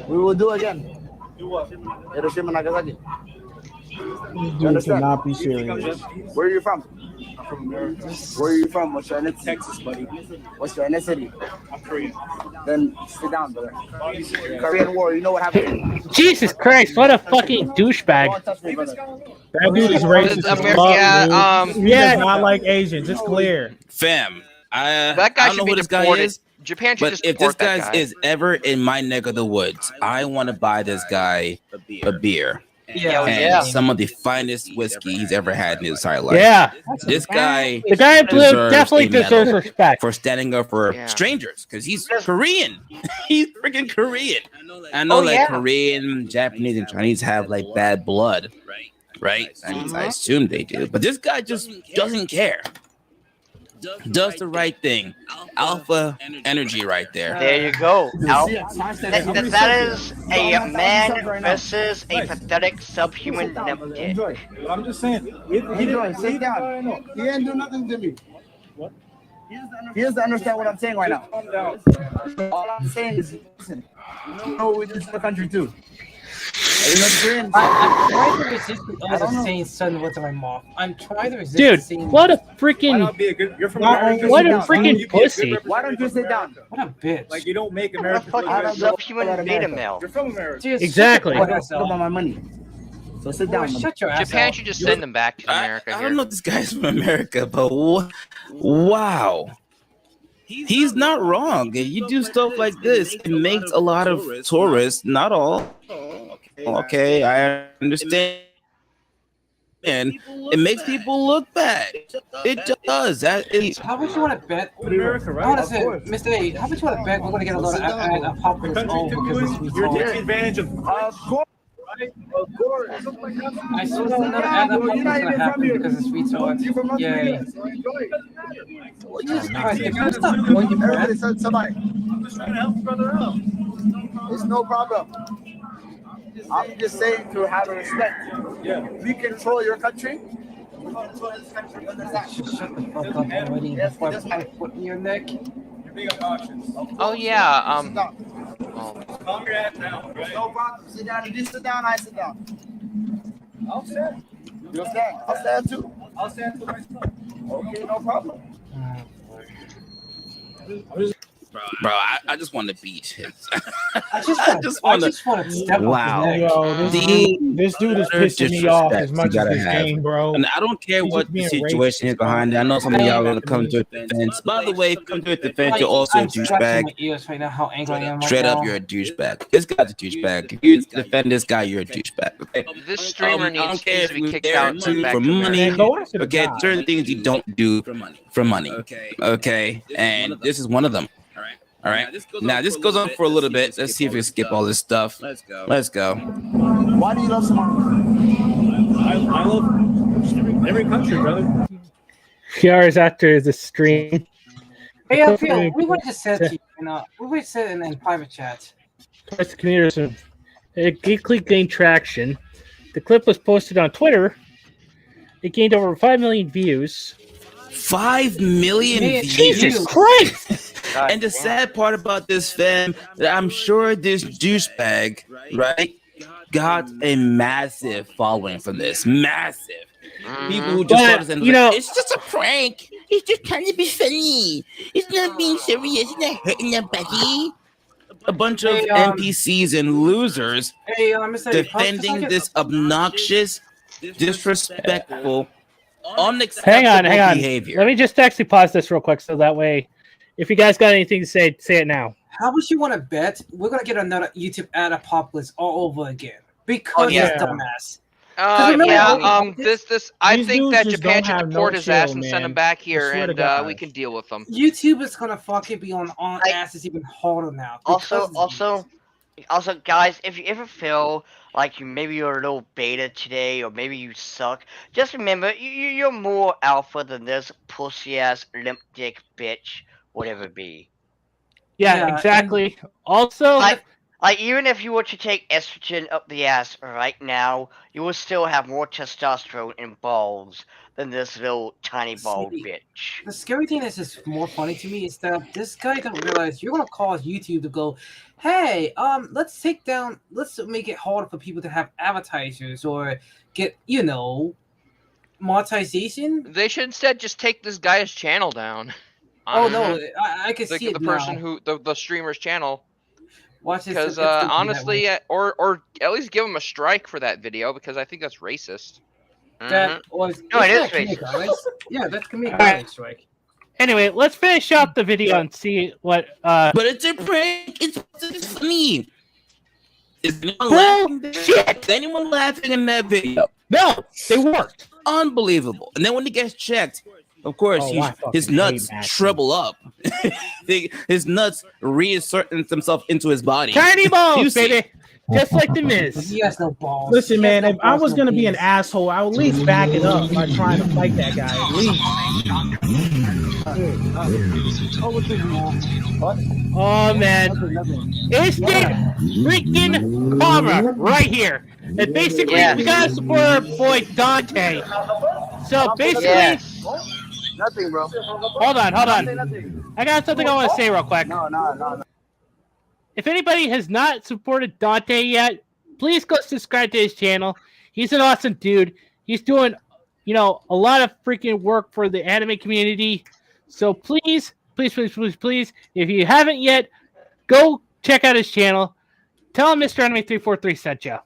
We will do again. Hiroshima, Nagasaki. Dude cannot be serious. Where are you from? Where are you from? What's your ethnicity? Texas, buddy. What's your ethnicity? I'm Korean. Then sit down, brother. Korean War, you know what happened? Jesus Christ, what a fucking douchebag. Don't touch me, brother. That dude is racist as America, fuck, yeah, dude. He yeah. does not like Asians. It's clear. Fam, That I guy don't know should who be this guy deported. is, Japan should but just if this deport that guy guy. is ever in my neck of the woods, I want to buy this guy a beer. Yeah, And some of the finest whiskey he's ever had in his entire life. Yeah. This guy The guy in blue deserves definitely a medal deserves respect. for standing up for Yeah. strangers because he's Korean. He's freaking Korean. I know, Oh, like yeah. Korean, Japanese, and Chinese have like bad blood, right? I mean, I assume they do, but this guy just doesn't care. Does the right thing. Alpha energy right there. There you go. Al. That That is a man versus a pathetic subhuman numpty. I'm just saying. Enjoy. Sit down. He didn't do nothing to me. What? He doesn't understand what I'm saying right now. All I'm saying is, listen. You know we do to the country too. I'm trying to resist the urge of saying certain words in my mouth. I'm trying to resist Dude, saying what a freaking You're from what a freaking pussy. Why don't you sit down? what a bitch. Like you don't make What the America. fuck I is a don't subhuman beta male? You're from America. Dude, Exactly. Shut, I don't about my money. So sit down. shut your ass Japan up. should just send them back to America I here. don't know if this guy's from America, but wow. He's not wrong. You do stuff like this, it makes a lot of tourists, not all. Okay, I understand. it makes people look bad. It does. That is. How much you want to bet? America, right? I want to say, Mr. A, how much you want to bet we're going to get a lot of populace all because of sweet You're talk? taking advantage of course. right? Of course. I swear another ad populace is going to happen because of sweet talk. Yay. Jesus Christ, if you stop going to bed, Everybody said somebody. I'm just trying to help a brother out. It's no problem. I'm just saying to have respect. Yeah. We control your country. shut the fuck up already before I put in your neck. You're big on auctions. Oh yeah. Sit down. Calm your ass down, right? No problem. Sit down. You sit down. I sit down. I'll stand. You'll stand. I'll stand too. I'll stand for myself. Okay, no problem. Bro, I just want to beat him. I just want to step Wow. up his neck. Yo, this dude is pissing me off as much as this game, bro. And I don't care He's what just the being situation is behind it. I know some of y'all are gonna come to a defense. By the way, come to a defense, you're also a I'm scratching douchebag. my ears right now, how angry I am right Straight up, now. you're a douchebag. This guy's a douchebag. If you defend this guy, you're a douchebag. Okay? This streamer I don't needs care to if be you're kicked there out and sent back for to money. America. Go after the Okay, guy. certain things you don't do for money. Okay, and this is one of them. All right. Now this goes on for a little bit. Let's see if we can skip all this stuff. Let's go. Why do you love someone? I love every country, brother. Few hours after the stream. Hey, Phil, we would just said to you, we would said in private chat. Plus, the community, it gained traction. The clip was posted on Twitter. It gained over 5 million views. 5 million views. Jesus Christ! And the sad part about this, fam, that I'm sure this douchebag, right, got a massive following from this. Massive. People who just But, thought it you know, it's just a prank. He's just trying to be funny. He's not being serious. He's not hurting nobody. A bunch of NPCs and losers Mr. defending this obnoxious, disrespectful, unacceptable hang on. behavior. Let me just actually pause this real quick so that way, if you guys got anything to say it now. How much you want to bet we're going to get another YouTube ad apocalypse all over again? Because yeah. it's dumbass. I These think dudes that just Japan don't should have deport no his ass chill, and send him man. back here, I swear to and God. we can deal with them. YouTube is going to fucking be on ass is even harder now. Also, guys, if you ever feel like you're a little beta today, or maybe you suck, just remember you're more alpha than this pussy ass limp dick bitch, whatever it be. Yeah, exactly. Also, like even if you were to take estrogen up the ass right now, you will still have more testosterone and balls than this little tiny bald bitch. The scary thing that's just more funny to me is that this guy don't realize you're gonna cause YouTube to go, hey, let's make it harder for people to have advertisers or get, monetization. They should instead just take this guy's channel down. Oh no, I can see it the person who the streamer's channel. Watch this. Because honestly, or at least give him a strike for that video, because I think that's racist. That was No, it is racist. Yeah, that's comedic Alright. strike. anyway, let's finish up the video and see what. But it's a prank. It's funny. Is anyone laughing? Shit! Is anyone laughing in that video? No, they weren't. Unbelievable. And then when he gets checked, of course, his nuts shrivel up. His nuts reassert themselves into his body. Tiny balls, baby. Just like the Miz. He has no balls. Listen, man, if I was gonna be an asshole, I would at least back it up by trying to fight that guy. At least. Oh man, it's the freaking karma right here. And basically, we gotta support our boy Dante. So basically, Nothing, bro. hold on. I got something I want to say real quick. No. If anybody has not supported Dante yet, please go subscribe to his channel. He's an awesome dude. He's doing, a lot of freaking work for the anime community. So please, if you haven't yet, go check out his channel. Tell him Mr. Anime 343 sent you.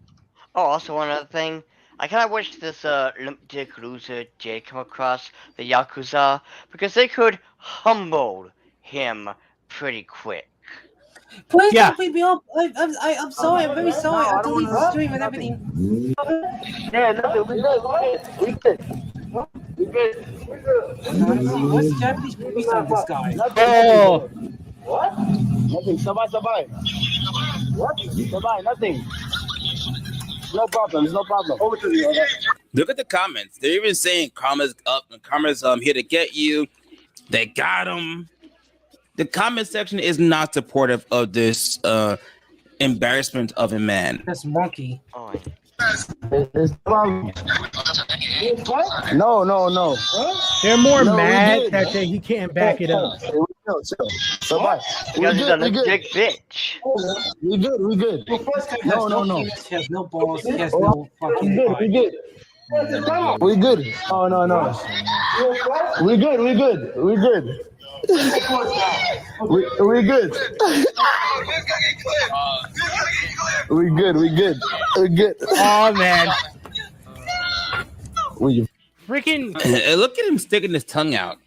Oh, also one other thing. I kind of wish this limp dick loser did come across the Yakuza, because they could humble him pretty quick. Please Yeah. don't beat me up. I'm sorry. I'm very sorry. I delete the stream and everything. Yeah, nothing. We good. What's Japanese police on this guy? Oh, What? Nothing. Sabay. What? Sabay, nothing. No problem. Over to the Look at the comments. They're even saying karma's up and karma's here to get you. They got him. The comment section is not supportive of this embarrassment of a man. That's monkey. Oh, No. They're more No, we mad did. that he can't back it up. Chill. Sabay. because he's a legit bitch. We good. The first guy has No. penis, he has no balls, he has no fucking We body. good. Oh no. We good. We good. Oh man. We Freaking Look at him sticking his tongue out.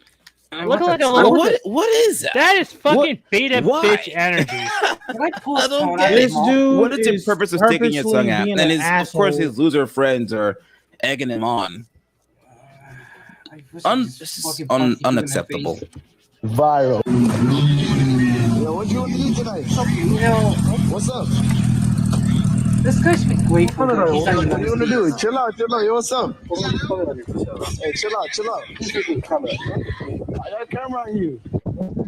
looking like a little. What is that? That is fucking beta Why? bitch energy. Can I pull I his don't phone get out it. of his mouth? Dude What is the is purpose of sticking your tongue out? purposely And being his, an of course, asshole. his loser friends are egging him on. I wish I could just fucking punch you in the Unacceptable. face. viral. Yo, what you want to do tonight? You know, What's up? this guy should be grateful that he's not What United you want to do? States. Chill out. Yo, what's up? Hey, chill out. I got a camera on you.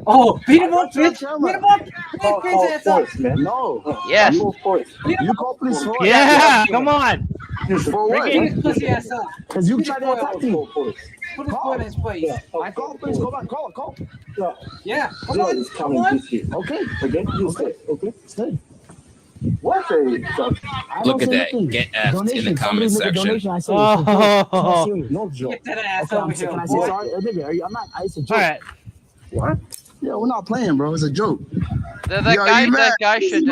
Oh, beat him up, I got bitch! your Beat him camera. up! Beat his ass up! No. Yes. You call police for what? Yeah, come on. For what? Beat his pussy ass up! Because you tried to attack me. Put his foot in his place. I call police. Go back. Call. Yeah, come on. Okay. Stay. What? Look at that. Get effed in the comment section. Oh. No joke. Get that ass over here, Can I say boy. sorry? I'm not. It's a joke. All right. What? Yeah, we're not playing, bro. It's a joke. That Yo, you mad? guy should.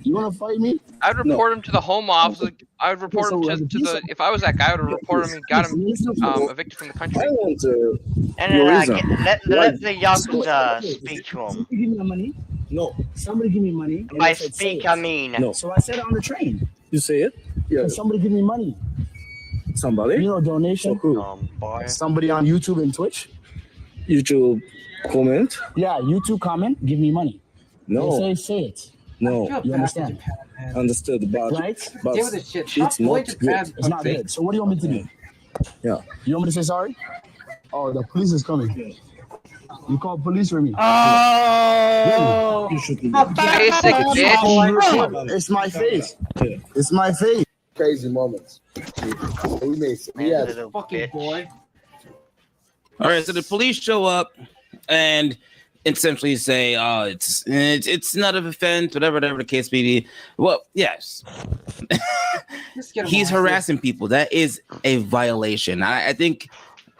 You want to fight me? I'd report him to the home office. I would report him to the. If I was that guy, I would report him and got him evicted from the country. want to. And then let the Yakuza speak to him. Somebody give me money. No. Somebody give me money. and By I said, speak, say I it. mean. No. So I said it on the train. You say it? Yeah. And somebody give me money. Somebody? You know, donation. Boy. Somebody on YouTube and Twitch. YouTube comment? Yeah, YouTube comment. Give me money. No. They say it. No. Feel You bad understand? for Japan, man. Understood, but Right? but Deal with this shit. Stop it's going not to good. Japan. It's not good. So what do you want me to do? Yeah. You want me to say sorry? Oh, the police is coming. You call police for me. Oh. You should Basic bitch. It's my face. Yeah. It's my face. Crazy moments. We made Man, yeah. little Fucking bitch. boy. All right, so the police show up and essentially say, "Oh, it's not an offense, whatever the case may be." Well, yes, Just get him he's off. harassing people. That is a violation. I think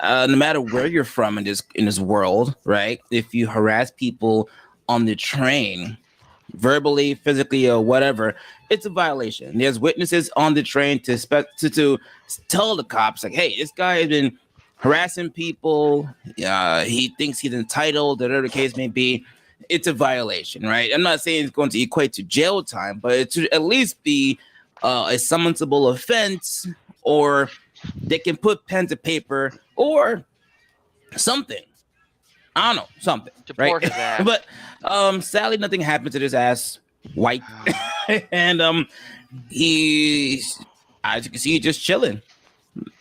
no matter where you're from in this world, right? If you harass people on the train, verbally, physically, or whatever, it's a violation. There's witnesses on the train to tell the cops, like, "Hey, this guy has been harassing people. He thinks he's entitled, whatever the case may be." It's a violation, right? I'm not saying it's going to equate to jail time, but it should at least be a summonable offense, or they can put pen to paper or something. I don't know, something, Deport right? his ass. But sadly, nothing happened to this ass white, and he's, as you can see, just chilling.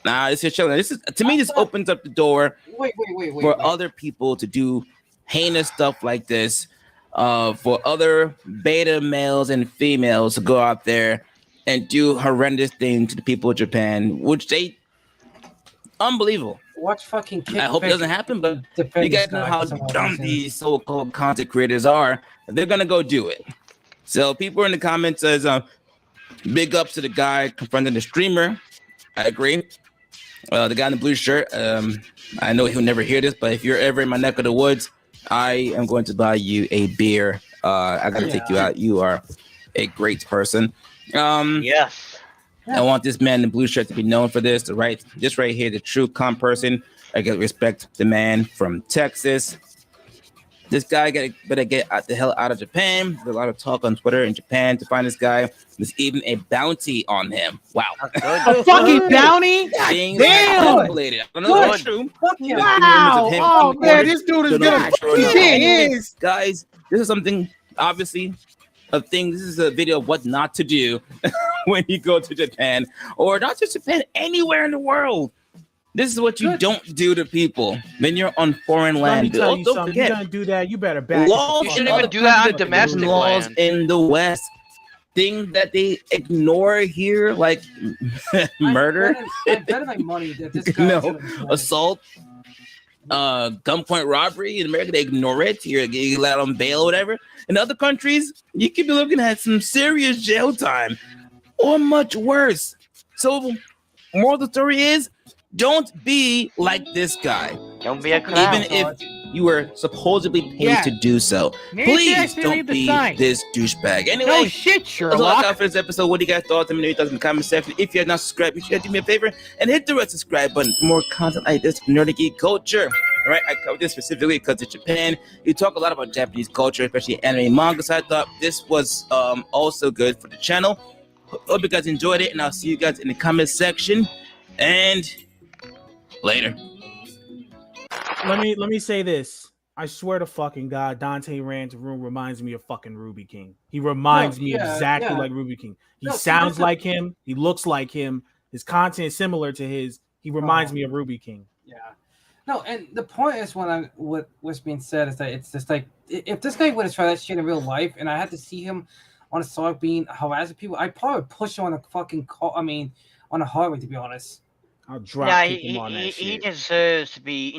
It's just chilling. This is, to me, this opens up the door Wait. for other people to do heinous stuff like this, for other beta males and females to go out there and do horrendous things to the people of Japan, which they unbelievable. Watch fucking kick. I hope it doesn't happen, but Defend you guys this know guy how for some dumb reason. these so-called content creators are. They're gonna go do it. So people in the comments says, big ups to the guy confronting the streamer. I agree. The guy in the blue shirt. I know he'll never hear this, but if you're ever in my neck of the woods, I am going to buy you a beer. I gotta take you out. You are a great person. Yes. I want this man in the blue shirt to be known for this. This right here, the true calm person. I gotta respect the man from Texas. This guy better get the hell out of Japan. There's a lot of talk on Twitter in Japan to find this guy. There's even a bounty on him. Wow. A fucking bounty? Being Damn. calculated. I don't know if that's true. Wow. Oh, man, this dude is going to... He is. Guys, this is something, obviously, this is a video of what not to do when you go to Japan. Or not just Japan, anywhere in the world. This is what you don't do to people when you're on foreign land. Let me tell you Don't something. forget, You're gonna do that, you better back. laws You shouldn't even do that on domestic laws land. in the West. Thing that they ignore here, like murder, I bet my money that this guy assault, gunpoint robbery. In America, they ignore it. You let on bail or whatever. In other countries, you could be looking at some serious jail time or much worse. So, moral of the story is, don't be like this guy. Don't be a clown. Even if you were supposedly paid to do so. Please don't be this douchebag. Anyway, no shit, Sherlock. That's all I got for this episode. What do you guys thought? Let me know your thoughts in the comment section. If you have not subscribed, you should do me a favor and hit the red subscribe button for more content like this from Nerdy Geek Culture. All right, I covered this specifically because it's Japan. You talk a lot about Japanese culture, especially anime and manga. So I thought this was also good for the channel. Hope you guys enjoyed it, and I'll see you guys in the comment section. And later. Let me say this. I swear to fucking God, Dante Rand's room reminds me of fucking Ruby King. He reminds me exactly like Ruby King. He sounds like him. He looks like him. His content is similar to his. He reminds me of Ruby King. Yeah. No, and the point is what's being said is that it's just like if this guy would have tried that shit in real life, and I had to see him on a song being harassing people, I'd probably push him on a fucking call. I mean, on a highway, to be honest. I'll drop kick him on that he shit. deserves to be,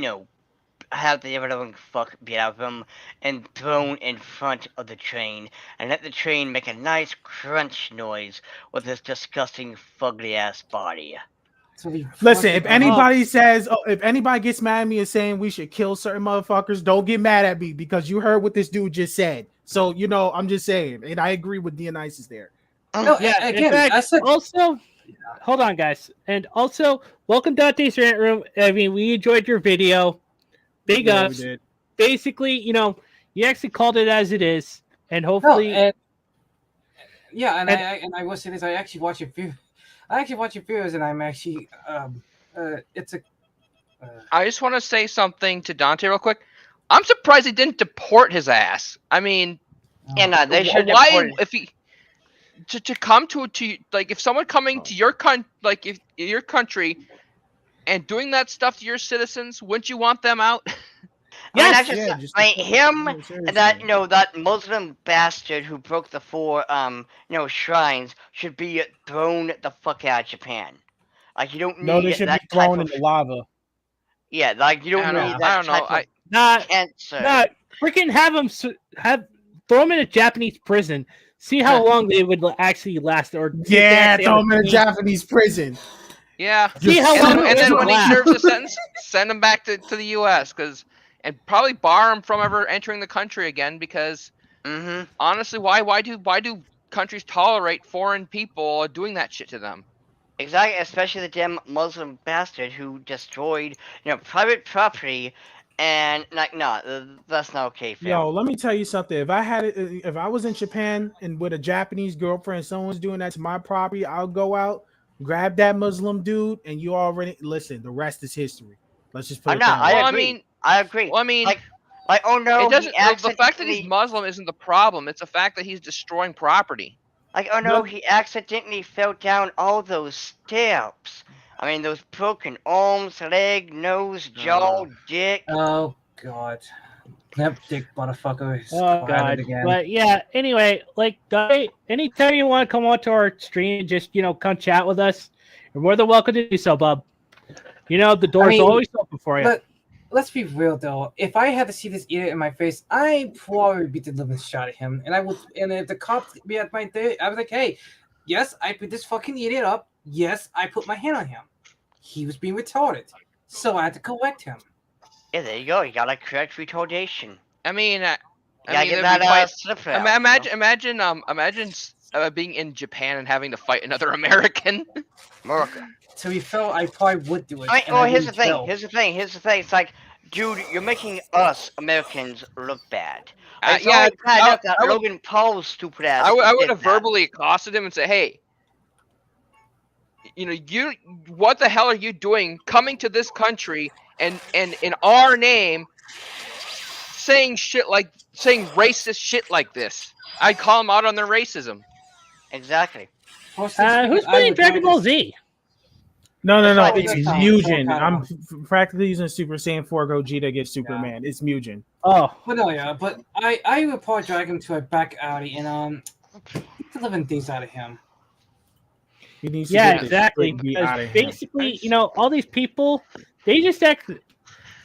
have the ever-loving fuck beat out of him and thrown in front of the train, and let the train make a nice crunch noise with his disgusting, fugly-ass body. Listen, if anybody says, if anybody gets mad at me and saying we should kill certain motherfuckers, don't get mad at me because you heard what this dude just said. So, I'm just saying, and I agree with Dionysus there. No, Yeah, again, in fact, I said also, hold on, guys. And also, welcome to Dante's Rant Room. I mean, we enjoyed your video. Big ups. We did. Basically, you actually called it as it is. And hopefully... I will say this, I actually watch your videos. And I'm actually I just want to say something to Dante real quick. I'm surprised he didn't deport his ass. I mean, they should why deport him. if he to come to like if someone coming to your if your country and doing that stuff to your citizens, wouldn't you want them out? Yes, him and that Muslim bastard who broke the 4 shrines should be thrown the fuck out of Japan. Like, you don't need they should be thrown in the lava. Yeah, like you don't need that type of cancer. Freaking throw him in a Japanese prison. See how long they would actually last. Or throw him in a Japanese prison. Yeah. See how long and then when he serves a sentence, send him back to the U.S. And probably bar him from ever entering the country again because honestly, why do countries tolerate foreign people doing that shit to them? Exactly, especially the damn Muslim bastard who destroyed private property, and that's not okay. Fam. Yo, let me tell you something. If I was in Japan and with a Japanese girlfriend, someone's doing that to my property, I'll go out, grab that Muslim dude, and you already listen. The rest is history. Let's just put it down. I agree. Well, I mean, oh no, it doesn't. The fact that he's Muslim isn't the problem. It's the fact that he's destroying property. Like, oh no, he accidentally fell down all those steps. I mean, those broken arms, leg, nose, jaw, dick. Oh god, that dick motherfucker. Oh god. Again. But yeah, anyway, anytime you want to come onto our stream and just come chat with us, you're more than welcome to do so, bub. The door's always open for you. But let's be real though. If I had to see this idiot in my face, I'd probably beat the living shot at him. And if the cops be at my day, I was like, hey, yes, I put this fucking idiot up. Yes, I put my hand on him. He was being retarded. So I had to correct him. Yeah, there you go. You got a correct retardation. I mean, imagine being in Japan and having to fight another American. America. To be fair, I probably would do it. Here's the thing. It's like, dude, you're making us Americans look bad. It's yeah, only bad enough I that would- Logan Paul's stupid ass. I would did have that. verbally accosted him and say, "Hey, what the hell are you doing coming to this country and in our name saying racist shit like this?" I'd call them out on their racism. Exactly. Who's playing Dragon Ball Z? No, That's why it's it's Mugen. I'm practically using Super Saiyan 4 Gogeta against Superman. It's Mugen. Oh. But no, yeah, but I would probably drag him to a back alley and get the living things out of him. He needs to Yeah, get this exactly. shit beat out Because of him. basically, all these people, they just act,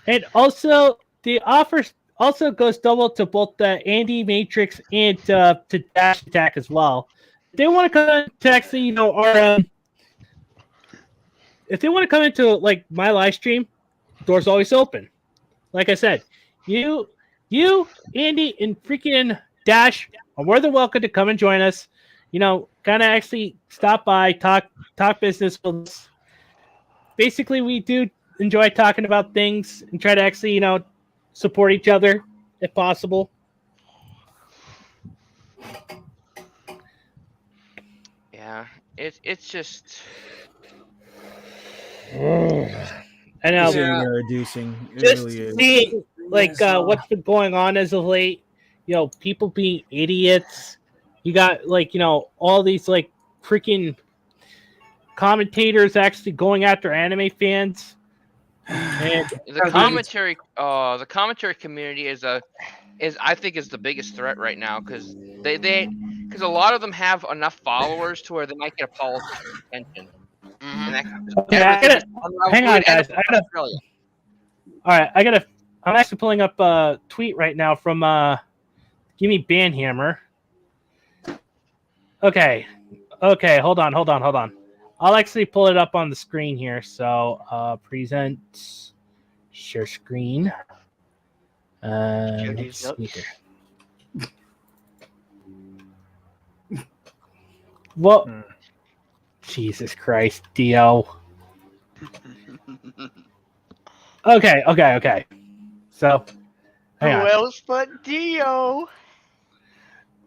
and also the offers also goes double to both the Andy Matrix and to Dash Attack as well. If they want to come to actually, our if they want to come into like my live stream, doors always open. Like I said, you, Andy, and freaking Dash are more than welcome to come and join us. Kind of actually stop by, talk business with us. Basically, we do enjoy talking about things and try to actually, support each other if possible. Yeah, it's just. I know. It's really reducing. It Just really is. seeing what's been going on as of late. People being idiots. You got all these freaking commentators actually going after anime fans. And The commentary community is I think is the biggest threat right now because because a lot of them have enough followers to where they might get a politician's attention. And hang on, guys. All right, I'm actually pulling up a tweet right now from Gimme Banhammer. Okay, hold on. I'll actually pull it up on the screen here. So, present, share screen. Let's see here. Well, Jesus Christ, Dio. Okay. So, Who else but Dio?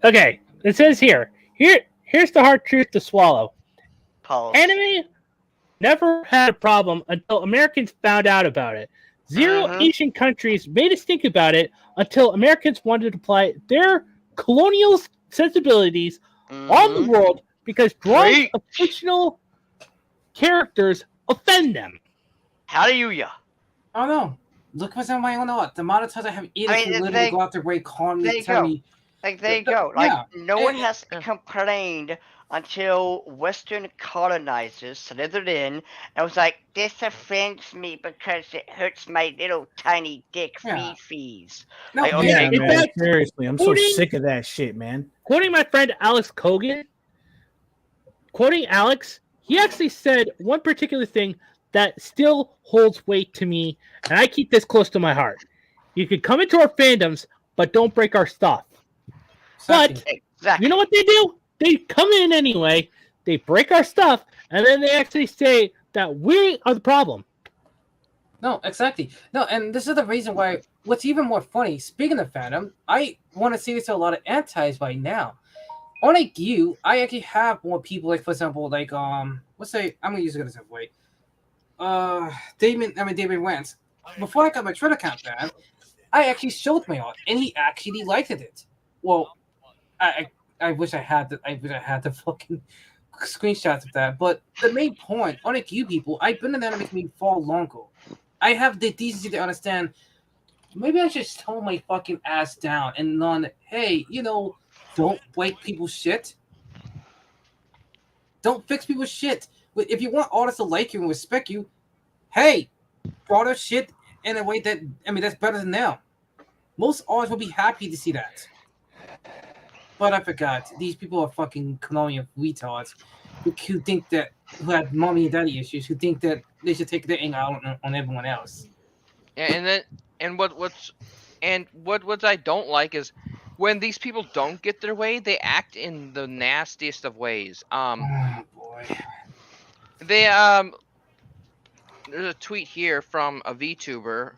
Okay, it says here's the hard truth to swallow. Pause. Anime never had a problem until Americans found out about it. Zero Asian countries made us think about it until Americans wanted to apply their colonial sensibilities on the world because drawings of fictional characters offend them. Hallelujah. I don't know. Look what's on my own lot. The amount of times I have idiots who literally go out their way calling me, tell me. There you go. No one has complained until Western colonizers slithered in and was like, "This offends me because it hurts my little tiny dick feces." No, man, seriously, I'm so sick of that shit, man. Quoting my friend Alex Kogan, he actually said one particular thing that still holds weight to me, and I keep this close to my heart. You could come into our fandoms, but don't break our stuff. But you know what they do? They come in anyway, they break our stuff, and then they actually say that we are the problem. No, exactly. No, and this is the reason why. What's even more funny, speaking of fandom, I want to see this to a lot of antis right now. Unlike you, I actually have more people, like, for example, like, let's say, I'm going to use it as a way. David Wentz. Before I got my Twitter account banned, I actually showed my art, and he actually liked it. Well, I wish I had the fucking screenshots of that. But the main point, unlike you people, I've been in the anime community for longer. I have the decency to understand. Maybe I should tone my fucking ass down and learn. Hey, don't break people's shit. Don't fix people's shit. But if you want artists to like you and respect you, hey, draw their shit in a way that's better than them. Most artists will be happy to see that. But I forgot. These people are fucking colonial retards who think that, who have mommy and daddy issues, who think that they should take their anger out on everyone else. Yeah, what I don't like is when these people don't get their way, they act in the nastiest of ways. Oh boy. There's a tweet here from a VTuber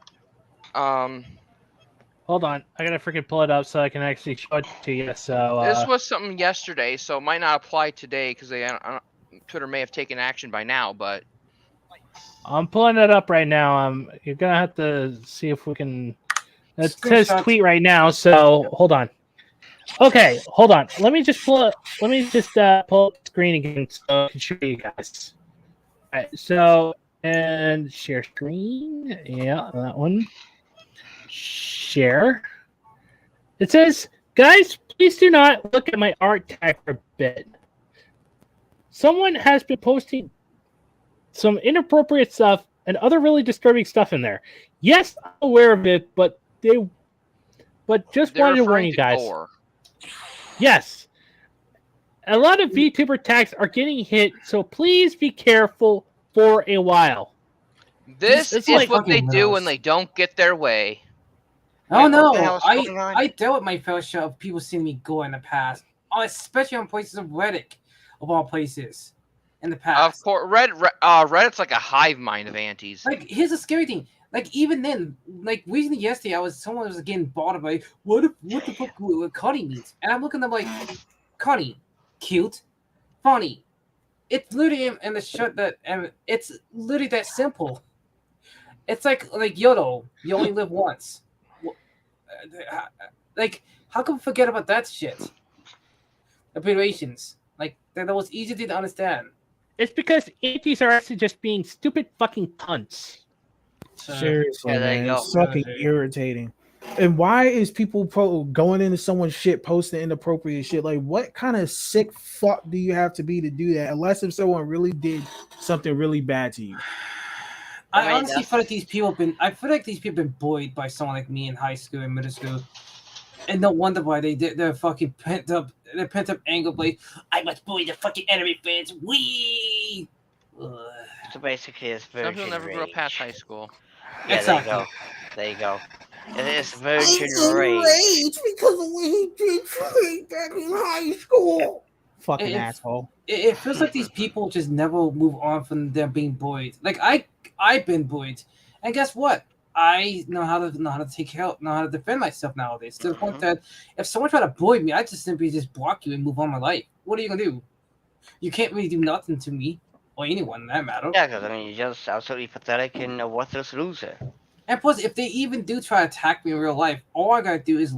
Hold on, I gotta freaking pull it up so I can actually show it to you. So This was something yesterday, so it might not apply today because Twitter may have taken action by now. But I'm pulling it up right now. You're gonna have to see if we can. It says Screenshots. tweet right now, so hold on. Okay, hold on. Let me just pull it. Let me just pull up the screen again so I can show you guys. All right, so and share screen. Yeah, that one. Share. It says, guys, please do not look at my art tag for a bit. Someone has been posting some inappropriate stuff and other really disturbing stuff in there. Yes, I'm aware of it, but just they're wanted to warn referring you to guys. gore. Yes. A lot of VTuber tags are getting hit, so please be careful for a while. This It's is like what they fucking do when gross. they don't get their way. Oh Wait, what the no, hell is going on? I dealt with my fair share of people seeing me go in the past, especially on places of Reddit, of all places, in the Of past. course, Reddit's like a hive mind of antis. Like, here's the scary thing. Like, even then, like recently yesterday, someone was getting bothered by what the fuck what Connie means, and I'm looking at them like, Connie, cute, funny. It's literally in the shot that, and it's literally that simple. It's like YOLO, you only live once. Like, how can we forget about that shit? Abbreviations. Like, they're the most easy thing to understand. It's because antis are actually just being stupid fucking cunts. Seriously, Yeah, there you man, go. it's fucking irritating. And why is people going into someone's shit, posting inappropriate shit? Like, what kind of sick fuck do you have to be to do that? Unless if someone really did something really bad to you. I honestly feel like these people have been. I feel like these people have been bullied by someone like me in high school and middle school, and no wonder why they're fucking pent up. They're pent up anger. Like, I must bully the fucking enemy fans. Wee. So basically, it's Some virgin people never grow rage. past high school. Yeah, Exactly. there you go. It is virgin rage. because of what he did to me back in high school. Fucking asshole. It feels like these people just never move on from them being bullied. Like, I've been bullied, and guess what? I know how to take care, know how to defend myself nowadays. To the point that if someone try to bully me, I just simply just block you and move on my life. What are you gonna do? You can't really do nothing to me or anyone in that matter. Yeah, because I mean, you're just absolutely pathetic and a worthless loser. And plus, if they even do try to attack me in real life, all I gotta do is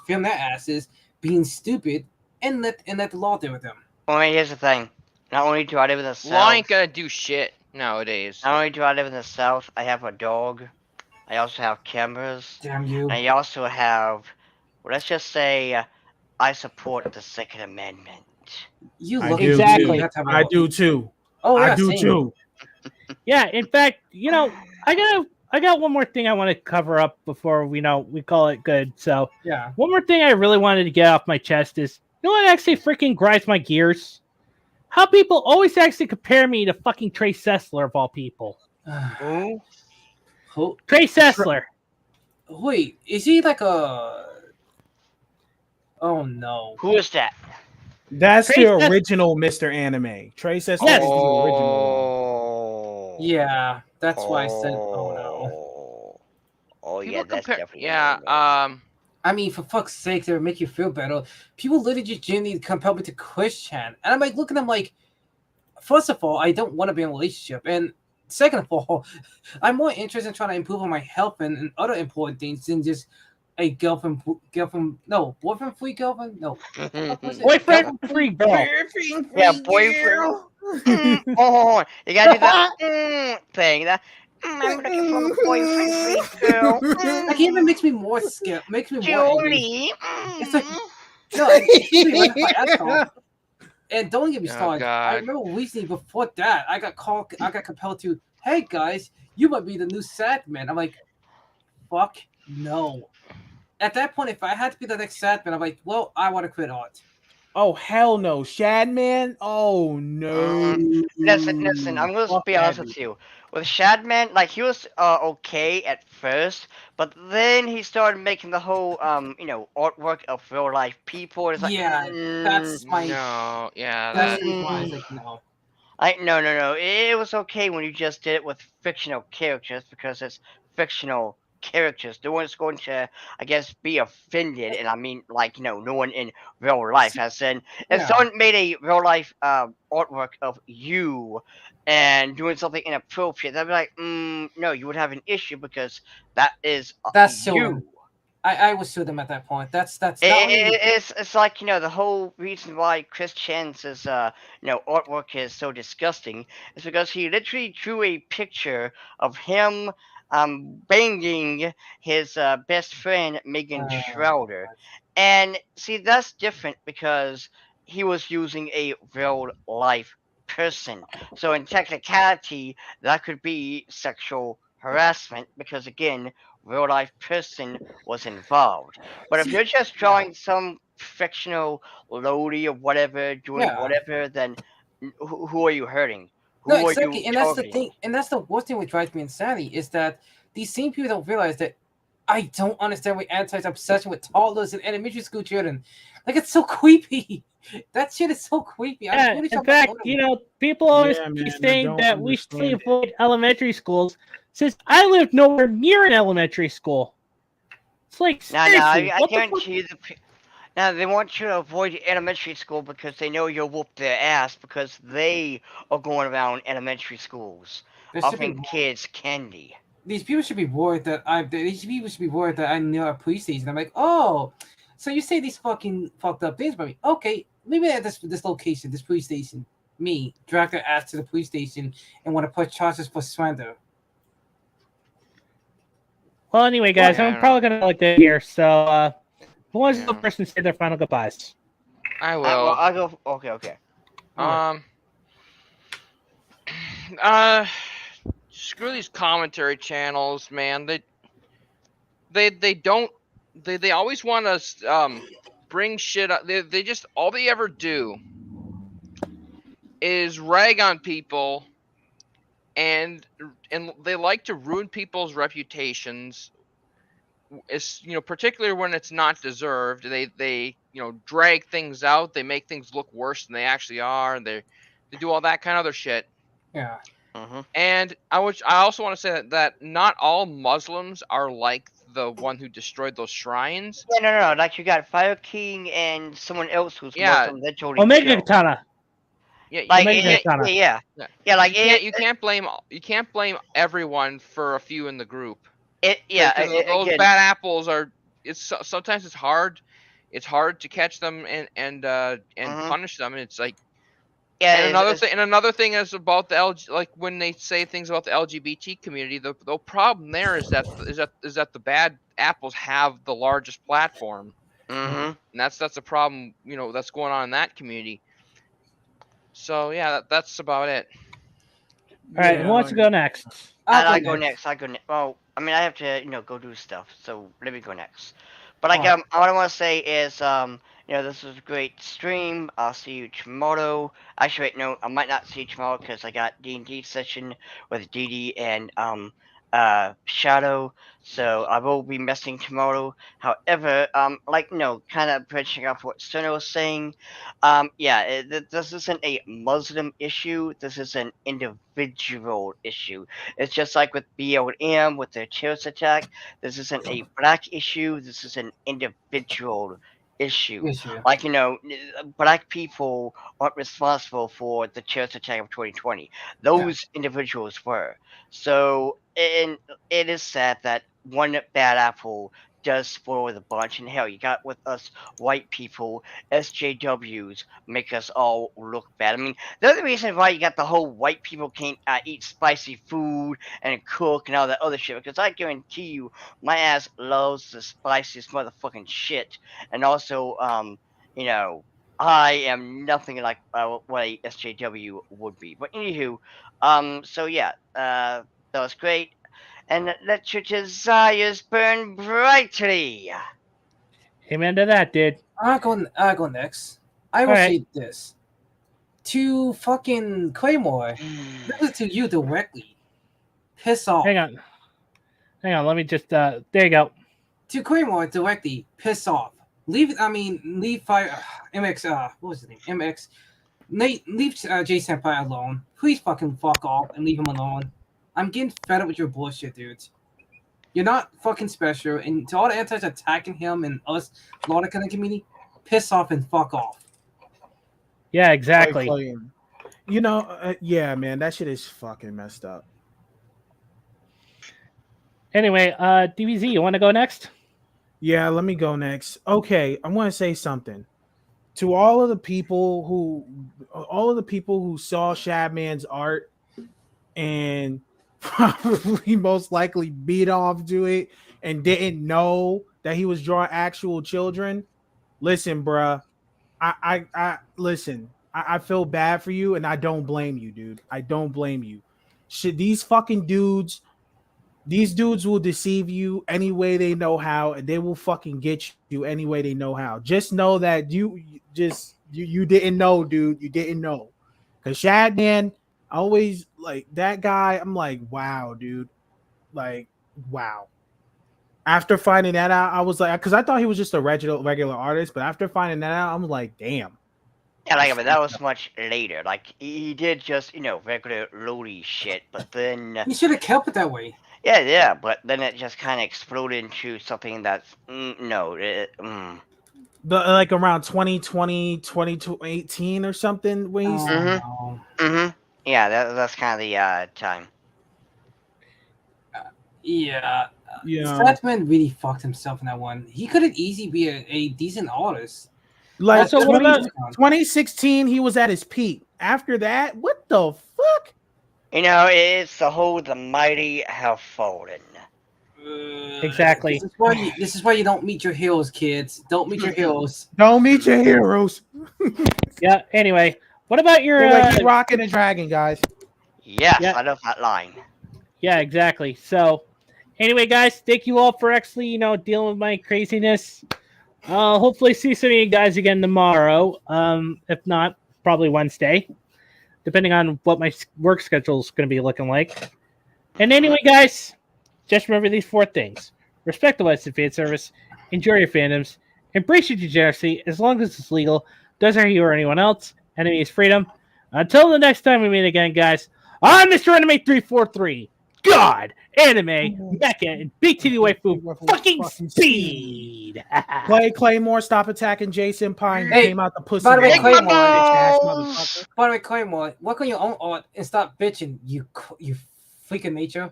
film their asses being stupid and let the law deal with them. Well, I mean, here's the thing. Not only do I live in the South. Law ain't gonna do shit nowadays. Not only do I live in the South, I have a dog. I also have cameras. Damn you. And I also have, well, let's just say, I support the Second Amendment. You I look do Exactly. too. I do too. Oh, yeah, I do same. too. Yeah, in fact, I got one more thing I want to cover up before we call it good. So Yeah. one more thing I really wanted to get off my chest is, you know what actually freaking grinds my gears? How people always actually compare me to fucking Trey Sessler of all people. Who? Trey Sessler. Wait, is he like a? Oh no. Who is that? That's Trey the Sess- original Mr. Anime. Trey Sessler Yes. is the original. Oh. Yeah, that's why I said, oh no. Oh yeah, People that's compare. definitely. Yeah. I mean, for fuck's sake, to make you feel better, people literally just genuinely compare me to Christian, and I'm like looking at them like, first of all, I don't want to be in a relationship, and second of all, I'm more interested in trying to improve on my health and other important things than just a boyfriend free girlfriend, no, Boyfriend free girl. Yeah, boyfriend. Oh, you gotta do that thing. That I'm looking for a boyfriend free girl. Like, it even makes me more scared, makes me more angry. Julie. It's like, no, it's really right my ass off. And don't get me Oh, started. God. I remember recently before that, I got compelled to, hey guys, you might be the new Sadman. I'm like, fuck no. At that point, if I had to be the next Sadman, I'm like, well, I want to quit art. Oh hell no, Shadman. Oh no. Listen. I'm gonna be honest with you. With Shadman, like he was okay at first, but then he started making the whole artwork of real life people. It's like, Yeah, that's my. No. Yeah. That's That, the reason why I was like, no. No. It was okay when you just did it with fictional characters because it's fictional characters. No one's going to, I guess, be offended. And I mean, like, no one in real life has said, if Yeah. someone made a real life artwork of you and doing something inappropriate, they'd be like, no, you would have an issue because that is That's you. so. I would sue them at that point. That's not only It's like, the whole reason why Chris Chan's artwork is so disgusting is because he literally drew a picture of him banging his best friend Megan Schroeder. And see, that's different because he was using a real life person. So in technicality, that could be sexual harassment because again, real life person was involved. But if you're just drawing some fictional Lodi or whatever, doing whatever, then who are you hurting? Who no, are exactly, you and that's the targeting? thing, and that's the worst thing which drives me insanity is that these same people don't realize that I don't understand why anti's obsession with toddlers and elementary school children. Like it's so creepy. That shit is so creepy. Yeah, in fact, people always keep saying that we should avoid elementary schools. Since I lived nowhere near an elementary school, it's like seriously, I guarantee you. Now they want you to avoid elementary school because they know you'll whoop their ass because they are going around elementary schools offering kids candy. These people should be worried that I know a police station. I'm like, oh, so you say these fucking fucked up things about me? Okay, maybe at this location, this police station, me drag their ass to the police station and want to put charges for slander. Well, anyway, guys, I'm probably gonna like that here. So, who wants to go first and say their final goodbyes? I will. I'll go. Okay. Screw these commentary channels, man. They always want to bring shit up. They just all they ever do is rag on people, and they like to ruin people's reputations. It's particularly when it's not deserved. They drag things out. They make things look worse than they actually are. And they do all that kind of other shit. Yeah. And I also want to say that not all Muslims are like the one who destroyed those shrines. Yeah, no. Like you got Fire King and someone else who's Muslim that totally Omega Katana. Yeah, like yeah. Like you can't blame everyone for a few in the group. Those bad apples are. Sometimes it's hard. It's hard to catch them and punish them. And it's like. Yeah, and another thing is about the like when they say things about the LGBT community, the problem there is that the bad apples have the largest platform, and that's a problem that's going on in that community. So yeah, that's about it. All right, who wants to go next? I go next. Well, I mean, I have to go do stuff, so let me go next. But like, all I want to say is, this was a great stream. I'll see you tomorrow. Actually, wait, no, I might not see you tomorrow because I got D&D session with Dee and Shadow, so I will be messing tomorrow. However, kind of branching off what Sono was saying, this isn't a Muslim issue. This is an individual issue. It's just like with BLM with their terrorist attack. This isn't a black issue. This is an individual issue. Like, black people aren't responsible for the terrorist attack of 2020. Those individuals were. So, and it is sad that one bad apple does spoil the bunch. And hell, you got with us white people, SJWs, make us all look bad. I mean, the other reason why you got the whole white people can't eat spicy food and cook and all that other shit, because I guarantee you, my ass loves the spiciest motherfucking shit. And also, I am nothing like what a SJW would be. But anywho, that was great. And let your desires burn brightly. Amen to that, dude. I'll go next. I will say this. To fucking Claymore, this is to you directly. Piss off. Hang on. Let me just, there you go. To Claymore directly, piss off. Leave Fire, MX, what was his name? MX. Leave J Senpai alone. Please fucking fuck off and leave him alone. I'm getting fed up with your bullshit, dudes. You're not fucking special. And to all the antis attacking him and us, lolicon community, piss off and fuck off. Yeah, exactly. You know, yeah, man, that shit is fucking messed up. Anyway, DBZ, you want to go next? Yeah, let me go next. Okay, I want to say something to all of the people who saw Shadman's art and probably most likely beat off to it and didn't know that he was drawing actual children. Listen, bruh, I listen. I feel bad for you, and I don't blame you, dude. I don't blame you. These fucking dudes. These dudes will deceive you any way they know how, and they will fucking get you any way they know how. Just know that you didn't know, dude. You didn't know. Because Shadman, always like that guy, I'm like, wow, dude. Like, wow. After finding that out, I was like, because I thought he was just a regular artist, but after finding that out, I'm like, damn. Yeah, like, I mean, that was much later. Like, he did just, regular Lodi shit, but then... You should have kept it that way. Yeah, but then it just kind of exploded into something that's... Like around 2020, 2018 or something. When he's... Yeah, that's kind of the time. Yeah. Yeah. Statman really fucked himself in that one. He could have easily be a decent artist. Like So what about 2016, he was at his peak. After that, what the fuck? It's the mighty have fallen. Exactly. This is why you don't meet your heroes, kids. Don't meet your heroes. Don't meet your heroes. Yeah. Anyway, what about your Rockin' and Dragon, guys? Yes, Yeah. I love that line. Yeah, exactly. So, anyway, guys, thank you all for actually, dealing with my craziness. Hopefully see some of you guys again tomorrow. If not, probably Wednesday, depending on what my work schedule is going to be looking like. And anyway, guys, just remember these 4 things: respect the licensed fan service, enjoy your fandoms, embrace your degeneracy as long as it's legal. Doesn't hurt you or anyone else. Enemy is freedom. Until the next time we meet again, guys. I'm Mr. Anime 343. God, anime, mecha, and BTV waifu fucking speed. Claymore, stop attacking Jason Pine. Hey, came out the pussy. by the way, bitch Claymore. ass motherfucker. By the way, Claymore, work on your own art and stop bitching. You freaking nature.